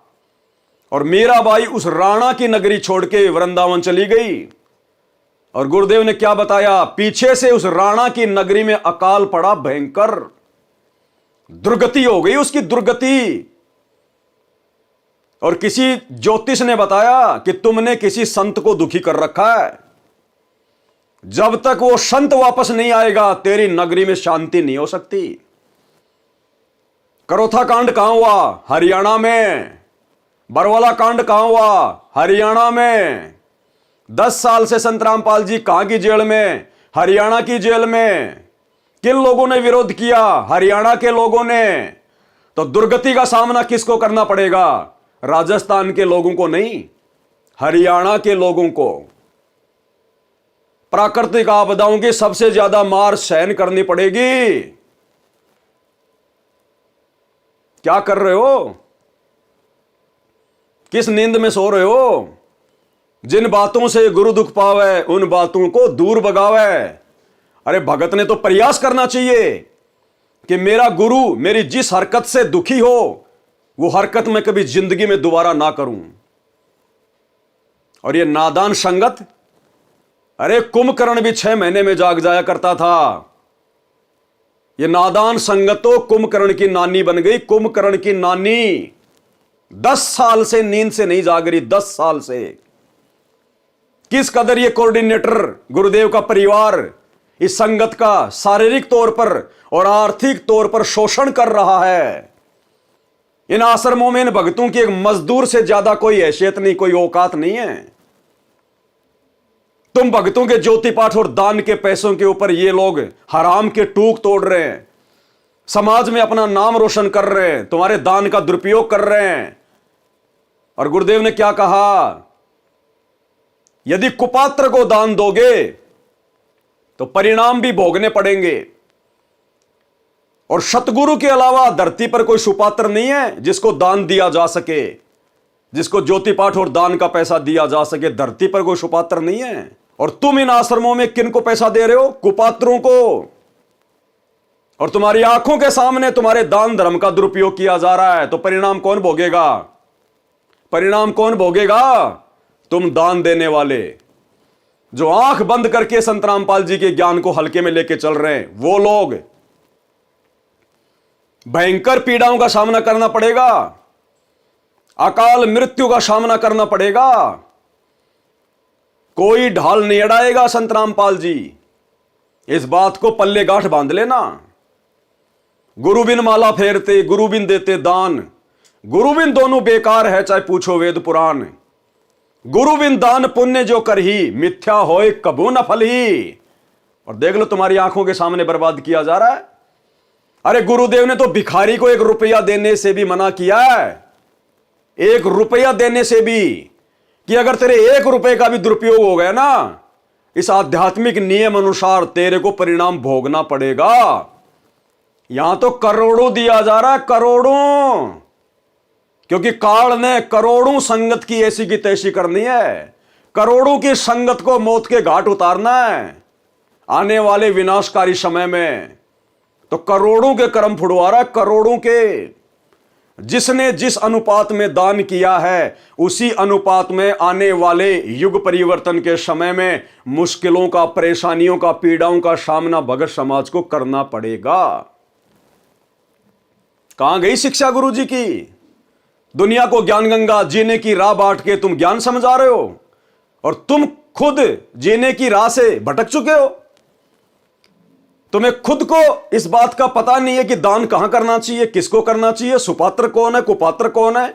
और मीराबाई उस राणा की नगरी छोड़ के वृंदावन चली गई। और गुरुदेव ने क्या बताया? पीछे से उस राणा की नगरी में अकाल पड़ा भयंकर, दुर्गति हो गई उसकी, दुर्गति। और किसी ज्योतिष ने बताया कि तुमने किसी संत को दुखी कर रखा है, जब तक वो संत वापस नहीं आएगा तेरी नगरी में शांति नहीं हो सकती। करोथा कांड कहां हुआ? हरियाणा में। बरवाला कांड कहां हुआ? हरियाणा में। 10 साल से संत रामपाल जी कहां की जेल में? हरियाणा की जेल में। किन लोगों ने विरोध किया? हरियाणा के लोगों ने। तो दुर्गति का सामना किसको करना पड़ेगा? राजस्थान के लोगों को नहीं, हरियाणा के लोगों को। प्राकृतिक आपदाओं की सबसे ज्यादा मार सहन करनी पड़ेगी। क्या कर रहे हो? किस नींद में सो रहे हो? जिन बातों से गुरु दुख पावे उन बातों को दूर भगावे। अरे भगत ने तो प्रयास करना चाहिए कि मेरा गुरु मेरी जिस हरकत से दुखी हो वो हरकत मैं कभी जिंदगी में दोबारा ना करूं। और ये नादान संगत, अरे कुंभकर्ण भी 6 महीने में जाग जाया करता था। ये नादान संगत तो कुंभकर्ण की नानी बन गई। कुंभकर्ण की नानी 10 साल से नींद से नहीं जाग रही, 10 साल से। किस कदर ये कोऑर्डिनेटर गुरुदेव का परिवार इस संगत का शारीरिक तौर पर और आर्थिक तौर पर शोषण कर रहा है। इन आश्रमों में इन भक्तों की एक मजदूर से ज्यादा कोई हैसियत नहीं, कोई औकात नहीं है। तुम भक्तों के ज्योति पाठ और दान के पैसों के ऊपर ये लोग हराम के टूक तोड़ रहे हैं, समाज में अपना नाम रोशन कर रहे हैं, तुम्हारे दान का दुरुपयोग कर रहे हैं। और गुरुदेव ने क्या कहा? यदि कुपात्र को दान दोगे तो परिणाम भी भोगने पड़ेंगे। और सतगुरु के अलावा धरती पर कोई सुपात्र नहीं है जिसको दान दिया जा सके, जिसको ज्योति पाठ और दान का पैसा दिया जा सके। धरती पर कोई सुपात्र नहीं है। और तुम इन आश्रमों में किन को पैसा दे रहे हो? कुपात्रों को। और तुम्हारी आंखों के सामने तुम्हारे दान धर्म का दुरुपयोग किया जा रहा है। तो परिणाम कौन भोगेगा? परिणाम कौन भोगेगा? तुम दान देने वाले, जो आंख बंद करके संत रामपाल जी के ज्ञान को हल्के में लेके चल रहे हैं, वो लोग भयंकर पीड़ाओं का सामना करना पड़ेगा, अकाल मृत्यु का सामना करना पड़ेगा। कोई ढाल नहीं अड़ाएगा संत रामपाल जी। इस बात को पल्ले गांठ बांध लेना। गुरु बिन माला फेरते, गुरु बिन देते दान, गुरु बिन दोनों बेकार है चाहे पूछो वेद पुराण। गुरु बिन दान पुण्य जो कर ही, मिथ्या होए कबू न फल ही। और देख लो तुम्हारी आंखों के सामने बर्बाद किया जा रहा है। अरे गुरुदेव ने तो भिखारी को 1 रुपया देने से भी मना किया है, 1 रुपया देने से भी, कि अगर तेरे 1 रुपए का भी दुरुपयोग हो गया ना, इस आध्यात्मिक नियम अनुसार तेरे को परिणाम भोगना पड़ेगा। यहां तो करोड़ों दिया जा रहा है, करोड़ों, क्योंकि काल ने करोड़ों संगत की ऐसी की तैसी करनी है। करोड़ों की संगत को मौत के घाट उतारना है आने वाले विनाशकारी समय में। तो करोड़ों के कर्म फुड़वा रहा है, करोड़ों के। जिसने जिस अनुपात में दान किया है उसी अनुपात में आने वाले युग परिवर्तन के समय में मुश्किलों का, परेशानियों का, पीड़ाओं का सामना भगत समाज को करना पड़ेगा। कहां गई शिक्षा गुरु जी की? दुनिया को ज्ञान गंगा जीने की राह बांट के तुम ज्ञान समझा रहे हो, और तुम खुद जीने की राह से भटक चुके हो। तुम्हें खुद को इस बात का पता नहीं है कि दान कहां करना चाहिए, किसको करना चाहिए, सुपात्र कौन है, कुपात्र कौन है।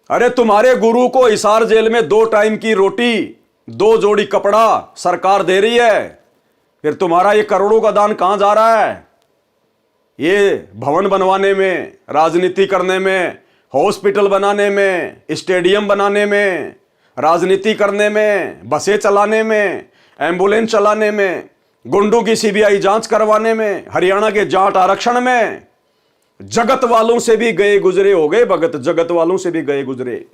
अरे तुम्हारे गुरु को हिसार जेल में 2 टाइम की रोटी, 2 जोड़ी कपड़ा सरकार दे रही है, फिर तुम्हारा ये करोड़ों का दान कहां जा रहा है? ये भवन बनवाने में, राजनीति करने में, हॉस्पिटल बनाने में, स्टेडियम बनाने में, राजनीति करने में, बसें चलाने में, एम्बुलेंस चलाने में, गुंडों की सीबीआई जांच करवाने में, हरियाणा के जाट आरक्षण में जगत वालों से भी गए गुजरे हो गए भगत, जगत वालों से भी गए गुजरे।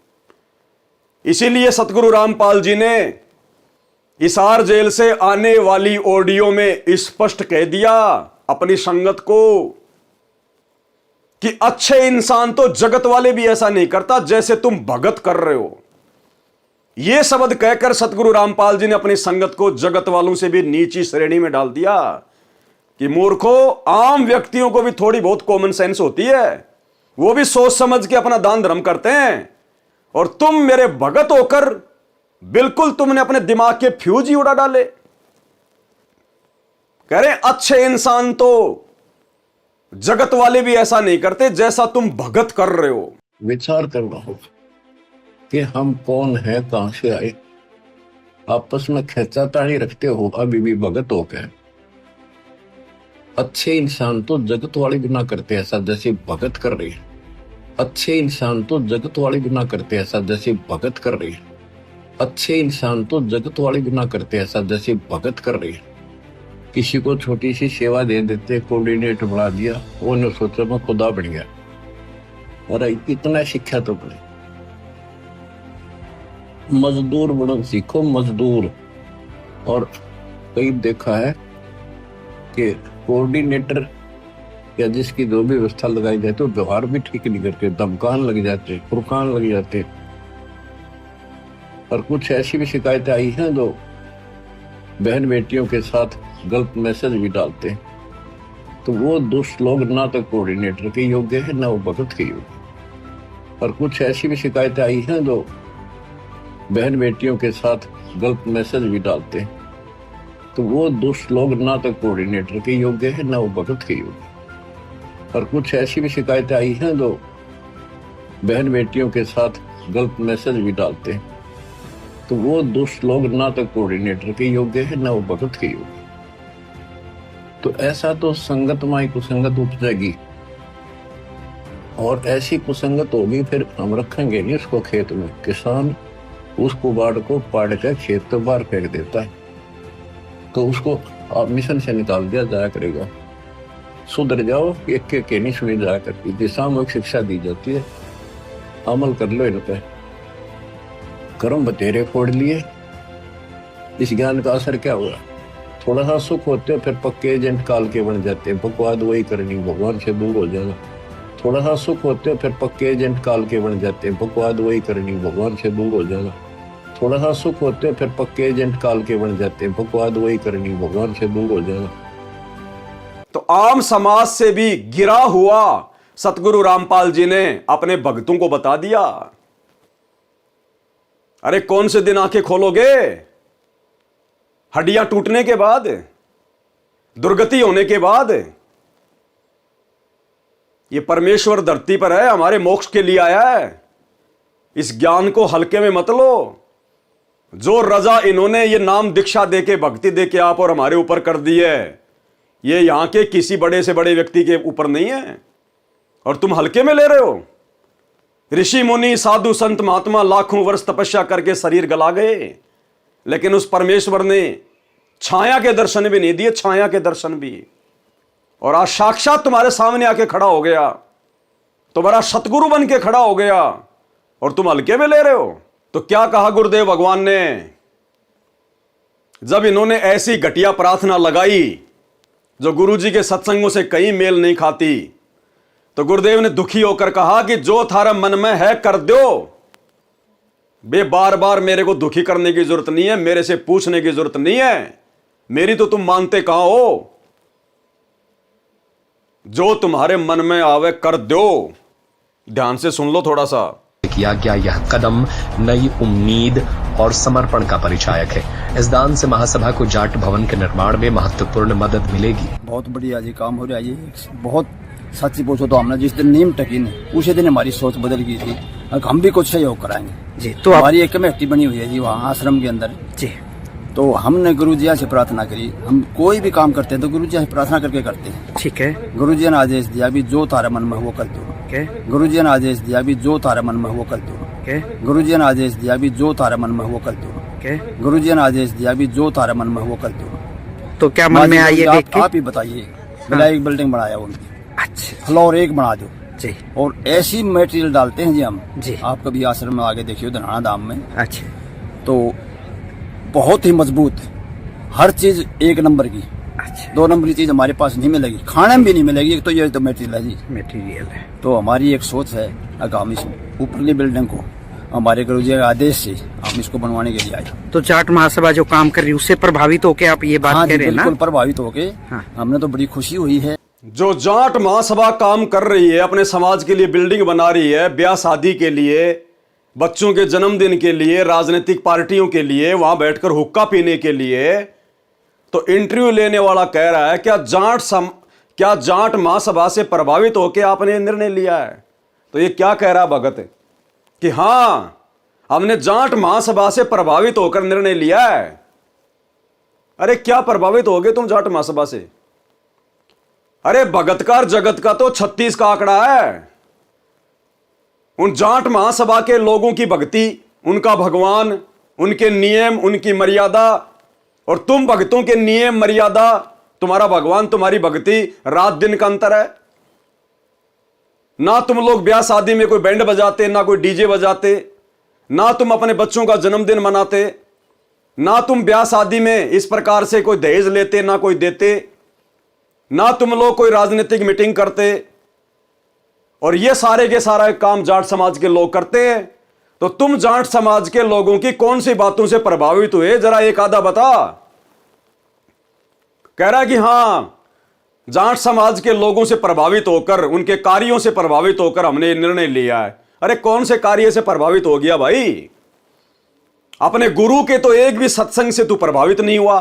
इसीलिए सतगुरु रामपाल जी ने हिसार जेल से आने वाली ऑडियो में स्पष्ट कह दिया अपनी संगत को कि अच्छे इंसान तो जगत वाले भी ऐसा नहीं करता जैसे तुम भगत कर रहे हो। यह शब्द कहकर सतगुरु रामपाल जी ने अपनी संगत को जगत वालों से भी नीची श्रेणी में डाल दिया कि मूर्खों, आम व्यक्तियों को भी थोड़ी बहुत कॉमन सेंस होती है, वो भी सोच समझ के अपना दान धर्म करते हैं, और तुम मेरे भगत होकर बिल्कुल तुमने अपने दिमाग के फ्यूज ही उड़ा डाले। कह रहे अच्छे इंसान तो जगत वाले भी ऐसा नहीं करते जैसा तुम भगत कर रहे हो। विचार करना होगा कि हम कौन है, कहां से आए। आपस में खेचातानी रखते हो अभी भी भगत हो गए। अच्छे इंसान तो जगत वाले भी ना करते ऐसा जैसे भगत कर रही है। अच्छे इंसान तो जगत वाले भी ना करते ऐसा जैसे भगत कर रही है। अच्छे इंसान तो जगत वाले भी ना करते ऐसा जैसे भगत कर रही है। किसी को छोटी सी सेवा दे देते, कोऑर्डिनेटर बना दिया, वो ने सोचा मैं खुदा बन गया। अरे इतना शिक्षा तो बने, मजदूर बनो सीखो, मजदूर। और कई देखा है कि कोऑर्डिनेटर या जिसकी जो भी व्यवस्था लगाई जाती है, तो व्यवहार भी ठीक नहीं करते, धमकान लग जाते, फुरकान लग जाते। और कुछ ऐसी भी शिकायतें आई हैं जो बहन बेटियों के साथ गलत मैसेज भी डालते हैं। तो वो दुष्ट लोग ना तो कोऑर्डिनेटर के योग्य है, ना वो भगत के योग्य। और कुछ ऐसी भी शिकायतें आई हैं जो बहन बेटियों के साथ गलत मैसेज भी डालते हैं। तो वो दुष्ट लोग ना तो कोऑर्डिनेटर के योग्य है, ना वो भगत के योग्य। और कुछ ऐसी भी शिकायतें आई हैं जो बहन बेटियों के साथ गलत मैसेज भी डालते हैं। तो वो दुष्ट लोग ना तो कोऑर्डिनेटर के योग्य है, ना वो भगत के योग्य। तो ऐसा तो संगत माई कुसंगत उपजेगी, और ऐसी कुसंगत होगी फिर हम रखेंगे नहीं उसको खेत में। किसान उस कुबाड़ को पाड़ कर खेत तो बाहर फेंक देता है, तो उसको आप मिशन से निकाल दिया जाया करेगा। सुधर जाओ, एक के नहीं सुनी जाया करती थी, सामूहिक शिक्षा दी जाती है, अमल कर लो इन पे। कर्म बतेरे फोड़ लिए, इस ज्ञान का असर क्या हुआ? थोड़ा सा सुख होते हो फिर पक्के एजेंट काल के बन जाते हैं, बकवाद वही करनी, भगवान से दूर हो जाना। थोड़ा सा सुख होते हो फिर पक्के एजेंट काल के बन जाते हैं, बकवाद वही करनी, भगवान से दूर हो जाना। थोड़ा सा सुख होते हो फिर पक्के एजेंट काल के बन जाते हैं, बकवाद वही करनी, भगवान से दूर हो जाना। तो आम समाज से भी गिरा हुआ सतगुरु रामपाल जी ने अपने भक्तों को बता दिया। अरे कौन से दिन आंखें खोलोगे? हड्डियां टूटने के बाद, दुर्गति होने के बाद। ये परमेश्वर धरती पर है, हमारे मोक्ष के लिए आया है। इस ज्ञान को हल्के में मत लो। जो रजा इन्होंने ये नाम दीक्षा देके, भक्ति देके आप और हमारे ऊपर कर दी है, ये यहां के किसी बड़े से बड़े व्यक्ति के ऊपर नहीं है, और तुम हल्के में ले रहे हो। ऋषि मुनि साधु संत महात्मा लाखों वर्ष तपस्या करके शरीर गला गए, लेकिन उस परमेश्वर ने छाया के दर्शन भी नहीं दिए, छाया के दर्शन भी। और आज साक्षात तुम्हारे सामने आके खड़ा हो गया, तुम्हारा सतगुरु बन के खड़ा हो गया, और तुम हल्के में ले रहे हो। तो क्या कहा गुरुदेव भगवान ने? जब इन्होंने ऐसी घटिया प्रार्थना लगाई जो गुरुजी के सत्संगों से कहीं मेल नहीं खाती, तो गुरुदेव ने दुखी होकर कहा कि जो थारा मन में है कर दो। बे बार बार मेरे को दुखी करने की जरूरत नहीं है, मेरे से पूछने की जरूरत नहीं है, मेरी तो तुम मानते कहां हो। जो तुम्हारे मन में आवे कर दो। ध्यान से सुन लो थोड़ा सा। किया गया यह कदम नई उम्मीद और समर्पण का परिचायक है। इस दान से महासभा को जाट भवन के निर्माण में महत्वपूर्ण मदद मिलेगी। बहुत बढ़िया जी काम हो रहा है। ये बहुत सच्ची पूछो तो हमने जिस दिन नीम टकी ने उसी दिन हमारी सोच बदल गई थी। अब हम भी कुछ सहयोग कराएंगे जी। तो हमारी एक कमेटी बनी हुई है जी वहाँ आश्रम के अंदर जी। तो हमने गुरुजी से प्रार्थना करी, हम कोई भी काम करते हैं तो गुरुजी से प्रार्थना करके करते हैं। ठीक है। गुरुजी ने आदेश दिया भी जो तारा मन में वो कर दो। के गुरुजी ने आदेश दिया भी जो तारे मन में वो कर दो के गुरुजी ने आदेश दिया भी जो तारे मन में वो कर दो के गुरुजी ने आदेश दिया भी जो तारे मन में वो कर दो। तो क्या मन में आई है देख के? आप ही बताइए। बिलाई बिल्डिंग बनाया उनकी, अच्छा फ्लोर 1 बना दो जी और ऐसी मटेरियल डालते हैं जी हम जी। आप कभी आश्रम में आगे देखिए धनाना धाम में, अच्छा तो बहुत ही मजबूत, हर चीज 1 नंबर की। अच्छा 2 नंबर की चीज हमारे पास नहीं मिलेगी, खाने में भी नहीं मिलेगी। एक तो ये तो मटेरियल है जी। मटेरियल है। तो हमारी एक सोच है अगर हम इस ऊपरली बिल्डिंग को हमारे गुरुजी के आदेश से हम इसको बनवाने के लिए आए। तो जाट महासभा जो काम कर रही है उससे प्रभावित होके आप ये बात हाँ कह रहे हैं ना? बिल्कुल प्रभावित होके हाँ। हमने तो बड़ी खुशी हुई है। जो जाट महासभा काम कर रही है, अपने समाज के लिए बिल्डिंग बना रही है, ब्याह शादी के लिए, बच्चों के जन्मदिन के लिए, राजनीतिक पार्टियों के लिए, वहां बैठकर हुक्का पीने के लिए, तो इंटरव्यू लेने वाला कह रहा है क्या जाट महासभा से प्रभावित होकर आपने निर्णय लिया है? तो ये क्या कह रहा है भगत कि हां हमने जाट महासभा से प्रभावित होकर निर्णय लिया है। अरे क्या प्रभावित हो गए तुम जाट महासभा से? अरे भगतकार जगत का तो 36 का आंकड़ा है। उन जाट महासभा के लोगों की भक्ति, उनका भगवान, उनके नियम, उनकी मर्यादा, और तुम भक्तों के नियम मर्यादा, तुम्हारा भगवान, तुम्हारी भक्ति, रात दिन का अंतर है। ना तुम लोग ब्याह शादी में कोई बैंड बजाते, ना कोई डीजे बजाते, ना तुम अपने बच्चों का जन्मदिन मनाते, ना तुम ब्याह शादी में इस प्रकार से कोई दहेज लेते, ना कोई देते, ना तुम लोग कोई राजनीतिक मीटिंग करते। और ये सारे के सारा काम जाट समाज के लोग करते हैं। तो तुम जाट समाज के लोगों की कौन सी बातों से प्रभावित हुए, जरा एक आधा बता। कह रहा कि हां जाट समाज के लोगों से प्रभावित होकर, उनके कार्यों से प्रभावित होकर हमने ये निर्णय लिया है। अरे कौन से कार्य से प्रभावित हो गया भाई? अपने गुरु के तो एक भी सत्संग से तू प्रभावित नहीं हुआ,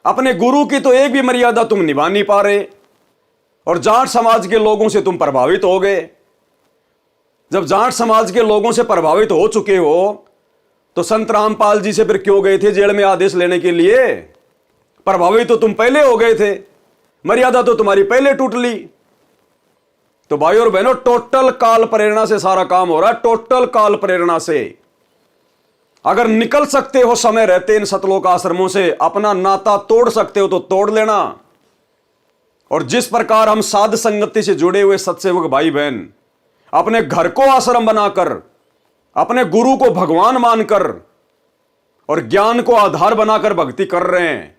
अपने गुरु की तो एक भी मर्यादा तुम निभा नहीं पा रहे, और जाट समाज के लोगों से तुम प्रभावित हो गए। जब जाट समाज के लोगों से प्रभावित हो चुके हो तो संत रामपाल जी से फिर क्यों गए थे जेल में आदेश लेने के लिए? प्रभावित तो तुम पहले हो गए थे, मर्यादा तो तुम्हारी पहले टूट ली। तो भाई और बहनों, टोटल काल प्रेरणा से सारा काम हो रहा है, टोटल काल प्रेरणा से। अगर निकल सकते हो समय रहते इन सतलोक आश्रमों से, अपना नाता तोड़ सकते हो तो तोड़ लेना। और जिस प्रकार हम साध संगति से जुड़े हुए सत्सेवक भाई बहन अपने घर को आश्रम बनाकर, अपने गुरु को भगवान मानकर और ज्ञान को आधार बनाकर भक्ति कर रहे हैं,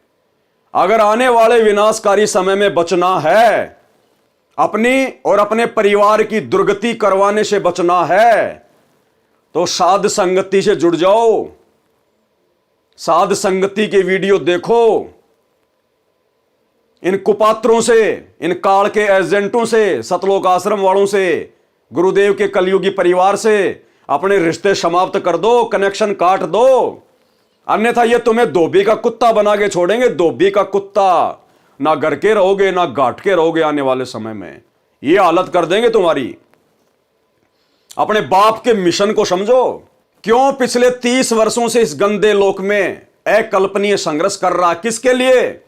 अगर आने वाले विनाशकारी समय में बचना है, अपनी और अपने परिवार की दुर्गति करवाने से बचना है, तो साध संगति से जुड़ जाओ, साध संगति के वीडियो देखो, इन कुपात्रों से, इन काल के एजेंटों से, सतलोक आश्रम वालों से, गुरुदेव के कलयुगी परिवार से अपने रिश्ते समाप्त कर दो, कनेक्शन काट दो। अन्यथा ये तुम्हें धोबी का कुत्ता बना के छोड़ेंगे, धोबी का कुत्ता। ना घर के रहोगे, ना घाट के रहोगे, आने वाले समय में ये हालत कर देंगे तुम्हारी। अपने बाप के मिशन को समझो। क्यों पिछले 30 वर्षों से इस गंदे लोक में अकल्पनीय संघर्ष कर रहा? किसके लिए?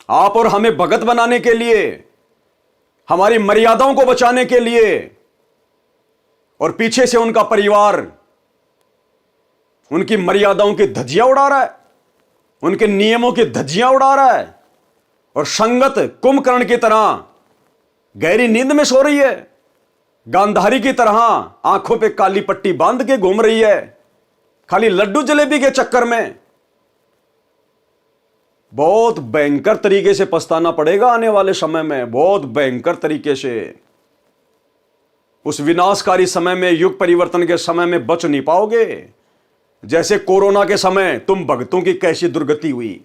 आप और हमें भगत बनाने के लिए, हमारी मर्यादाओं को बचाने के लिए। और पीछे से उनका परिवार उनकी मर्यादाओं की धज्जियां उड़ा रहा है, उनके नियमों की धज्जियां उड़ा रहा है, और संगत कुंभकर्ण की तरह गहरी नींद में सो रही है, गांधारी की तरह आंखों पे काली पट्टी बांध के घूम रही है, खाली लड्डू जलेबी के चक्कर में। बहुत भयंकर तरीके से पछताना पड़ेगा आने वाले समय में, बहुत भयंकर तरीके से। उस विनाशकारी समय में, युग परिवर्तन के समय में बच नहीं पाओगे। जैसे कोरोना के समय तुम भक्तों की कैसी दुर्गति हुई,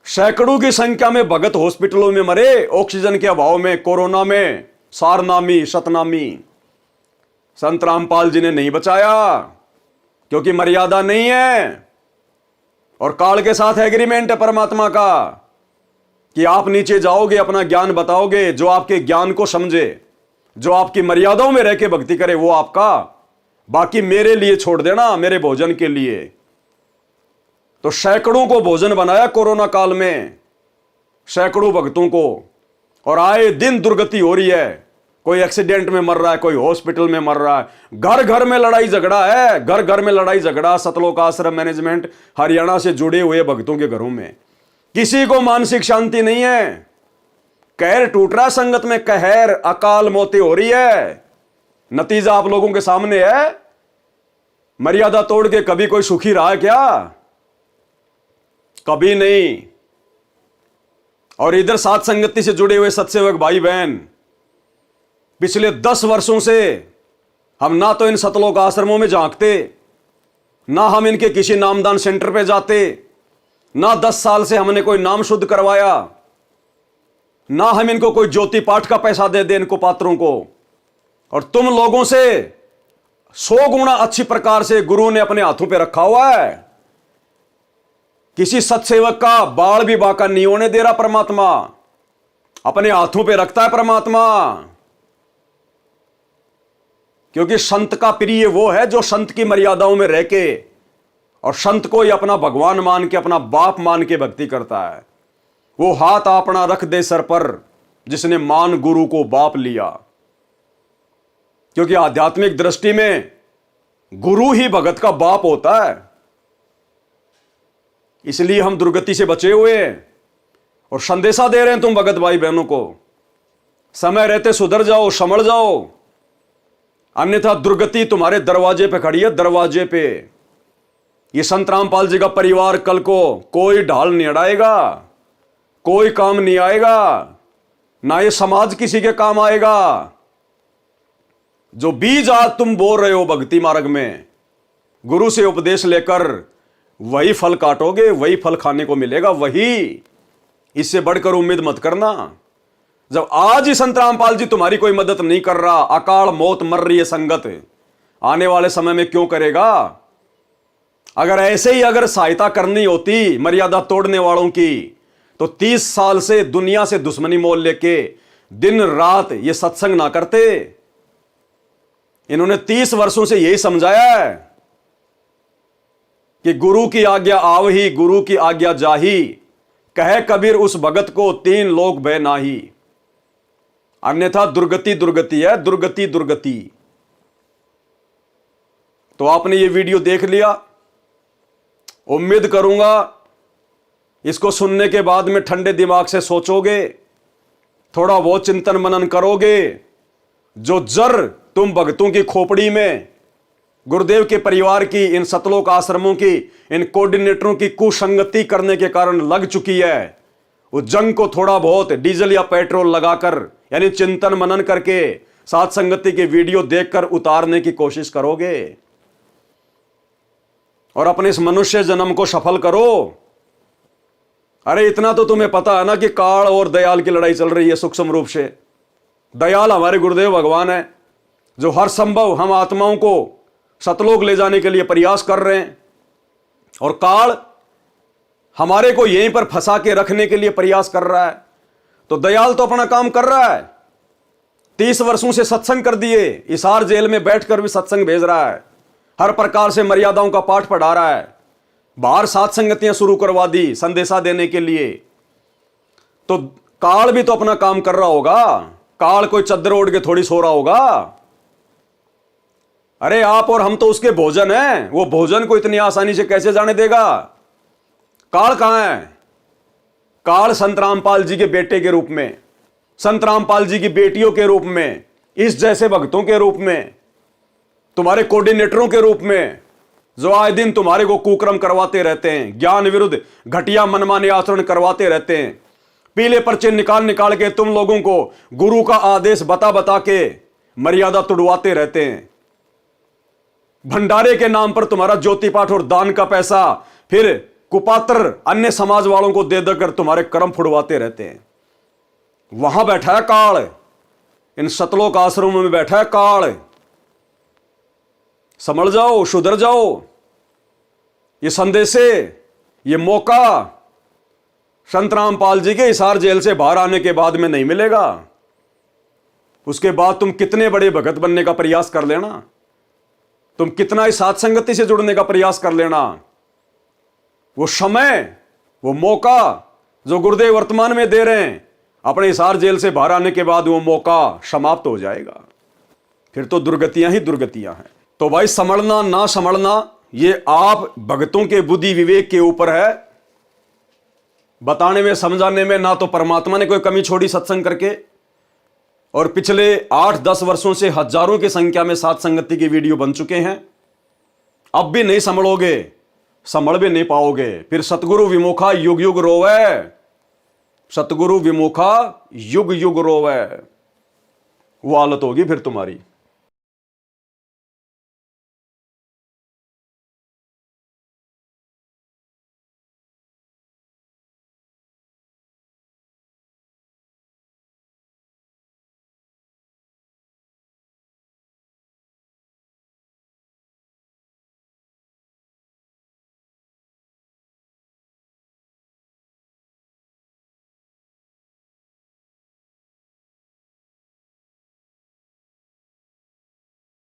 सैकड़ों की संख्या में भगत हॉस्पिटलों में मरे ऑक्सीजन के अभाव में, कोरोना में, सारनामी सतनामी। संत रामपाल जी ने नहीं बचाया, क्योंकि मर्यादा नहीं है। और काल के साथ एग्रीमेंट है परमात्मा का कि आप नीचे जाओगे, अपना ज्ञान बताओगे, जो आपके ज्ञान को समझे, जो आपकी मर्यादाओं में रह के भक्ति करे वो आपका, बाकी मेरे लिए छोड़ देना, मेरे भोजन के लिए। तो सैकड़ों को भोजन बनाया कोरोना काल में, सैकड़ों भक्तों को, और आए दिन दुर्गति हो रही है। कोई एक्सीडेंट में मर रहा है, कोई हॉस्पिटल में मर रहा है, घर घर में लड़ाई झगड़ा है, घर घर में लड़ाई झगड़ा। सतलोक आश्रम मैनेजमेंट हरियाणा से जुड़े हुए भक्तों के घरों में किसी को मानसिक शांति नहीं है। कहर टूट रहा संगत में, कहर अकाल मौतें हो रही है। नतीजा आप लोगों के सामने है। मर्यादा तोड़ के कभी कोई सुखी रहा है क्या? कभी नहीं। और इधर साथ संगति से जुड़े हुए सत्सेवक भाई बहन, पिछले 10 वर्षों से हम ना तो इन सतलोक आश्रमों में झांकते, ना हम इनके किसी नामदान सेंटर पे जाते, ना 10 साल से हमने कोई नाम शुद्ध करवाया, ना हम इनको कोई ज्योति पाठ का पैसा दे इनको पात्रों को। और तुम लोगों से 100 गुना अच्छी प्रकार से गुरु ने अपने हाथों पे रखा हुआ है। किसी सत्सेवक का बाल भी बाका नहीं होने दे रहा परमात्मा, अपने हाथों पे रखता है परमात्मा। क्योंकि संत का प्रिय वो है जो संत की मर्यादाओं में रह के और संत को ही अपना भगवान मान के, अपना बाप मान के भक्ति करता है। वो हाथ अपना रख दे सर पर जिसने मान गुरु को बाप लिया। क्योंकि आध्यात्मिक दृष्टि में गुरु ही भगत का बाप होता है। इसलिए हम दुर्गति से बचे हुए हैं और संदेशा दे रहे हैं तुम भगत भाई बहनों को, समय रहते सुधर जाओ, संभल जाओ, अन्यथा दुर्गति तुम्हारे दरवाजे पे खड़ी है, दरवाजे पे। ये संत रामपाल जी का परिवार कल को कोई ढाल नहीं अड़ाएगा, कोई काम नहीं आएगा, ना ये समाज किसी के काम आएगा। जो बीज आज तुम बो रहे हो भक्ति मार्ग में, गुरु से उपदेश लेकर वही फल काटोगे, वही फल खाने को मिलेगा, वही। इससे बढ़कर उम्मीद मत करना। जब आज ही संत रामपाल जी तुम्हारी कोई मदद नहीं कर रहा, अकाल मौत मर रही है संगत, आने वाले समय में क्यों करेगा? अगर ऐसे ही अगर सहायता करनी होती मर्यादा तोड़ने वालों की, तो 30 साल से दुनिया से दुश्मनी मोल लेके दिन रात ये सत्संग ना करते। इन्होंने 30 वर्षों से यही समझाया है कि गुरु की आज्ञा आवही, गुरु की आज्ञा जाही, कहे कबीर उस भगत को 3 लोक भय नाही। अन्यथा दुर्गति दुर्गति है, दुर्गति दुर्गति। तो आपने ये वीडियो देख लिया, उम्मीद करूंगा इसको सुनने के बाद में ठंडे दिमाग से सोचोगे, थोड़ा बहुत चिंतन मनन करोगे। जो जर तुम भक्तों की खोपड़ी में गुरुदेव के परिवार की, इन सतलोक आश्रमों की, इन कोऑर्डिनेटरों की कुसंगति करने के कारण लग चुकी है, उस जंग को थोड़ा बहुत डीजल या पेट्रोल लगाकर, यानी चिंतन मनन करके, साथ संगति के वीडियो देखकर उतारने की कोशिश करोगे और अपने इस मनुष्य जन्म को सफल करो। अरे इतना तो तुम्हें पता है ना कि काल और दयाल की लड़ाई चल रही है सूक्ष्म रूप से। दयाल हमारे गुरुदेव भगवान है, जो हर संभव हम आत्माओं को सतलोक ले जाने के लिए प्रयास कर रहे हैं, और काल हमारे को यहीं पर फंसा के रखने के लिए प्रयास कर रहा है। तो दयाल तो अपना काम कर रहा है, 30 वर्षों से सत्संग कर दिए, हिसार जेल में बैठकर भी सत्संग भेज रहा है, हर प्रकार से मर्यादाओं का पाठ पढ़ा रहा है, बाहर सात संगतियां शुरू करवा दी संदेशा देने के लिए। तो काल भी तो अपना काम कर रहा होगा, काल कोई चद्दर ओढ़ के थोड़ी सो रहा होगा। अरे आप और हम तो उसके भोजन हैं, वो भोजन को इतनी आसानी से कैसे जाने देगा? काल कहां है? काल संत रामपाल जी के बेटे के रूप में, संत रामपाल जी की बेटियों के रूप में, इस जैसे भक्तों के रूप में, तुम्हारे कोऑर्डिनेटरों के रूप में, जो आए दिन तुम्हारे को कुकर्म करवाते रहते हैं, ज्ञान विरुद्ध घटिया मनमाने आचरण करवाते रहते हैं, पीले पर्चे निकाल निकाल के तुम लोगों को गुरु का आदेश बता बता के मर्यादा तुड़वाते रहते हैं। भंडारे के नाम पर तुम्हारा ज्योति पाठ और दान का पैसा फिर कुपात्र अन्य समाज वालों को दे देकर तुम्हारे कर्म फुड़वाते रहते हैं। वहां बैठा है काल, इन सतलोक आश्रमों में बैठा है काल। समझ जाओ, सुधर जाओ। ये संदेशे, ये मौका संत रामपाल जी के हिसार जेल से बाहर आने के बाद में नहीं मिलेगा। उसके बाद तुम कितने बड़े भगत बनने का प्रयास कर लेना, तुम कितना ही साथ संगति से जुड़ने का प्रयास कर लेना, वो समय, वो मौका जो गुरुदेव वर्तमान में दे रहे हैं, अपने हिसार जेल से बाहर आने के बाद वो मौका समाप्त हो जाएगा, फिर तो दुर्गतियां ही दुर्गतियां हैं। तो भाई संभलना ना संभलना ये आप भक्तों के बुद्धि विवेक के ऊपर है। बताने में समझाने में ना तो परमात्मा ने कोई कमी छोड़ी सत्संग करके, और पिछले 8-10 वर्षों से हजारों की संख्या में साथ संगति के वीडियो बन चुके हैं। अब भी नहीं संभलोगे, संभल भी नहीं पाओगे, फिर सतगुरु विमुखा युग युग रोवे, सतगुरु विमुखा युग युग रोवे, वो हालत होगी फिर तुम्हारी।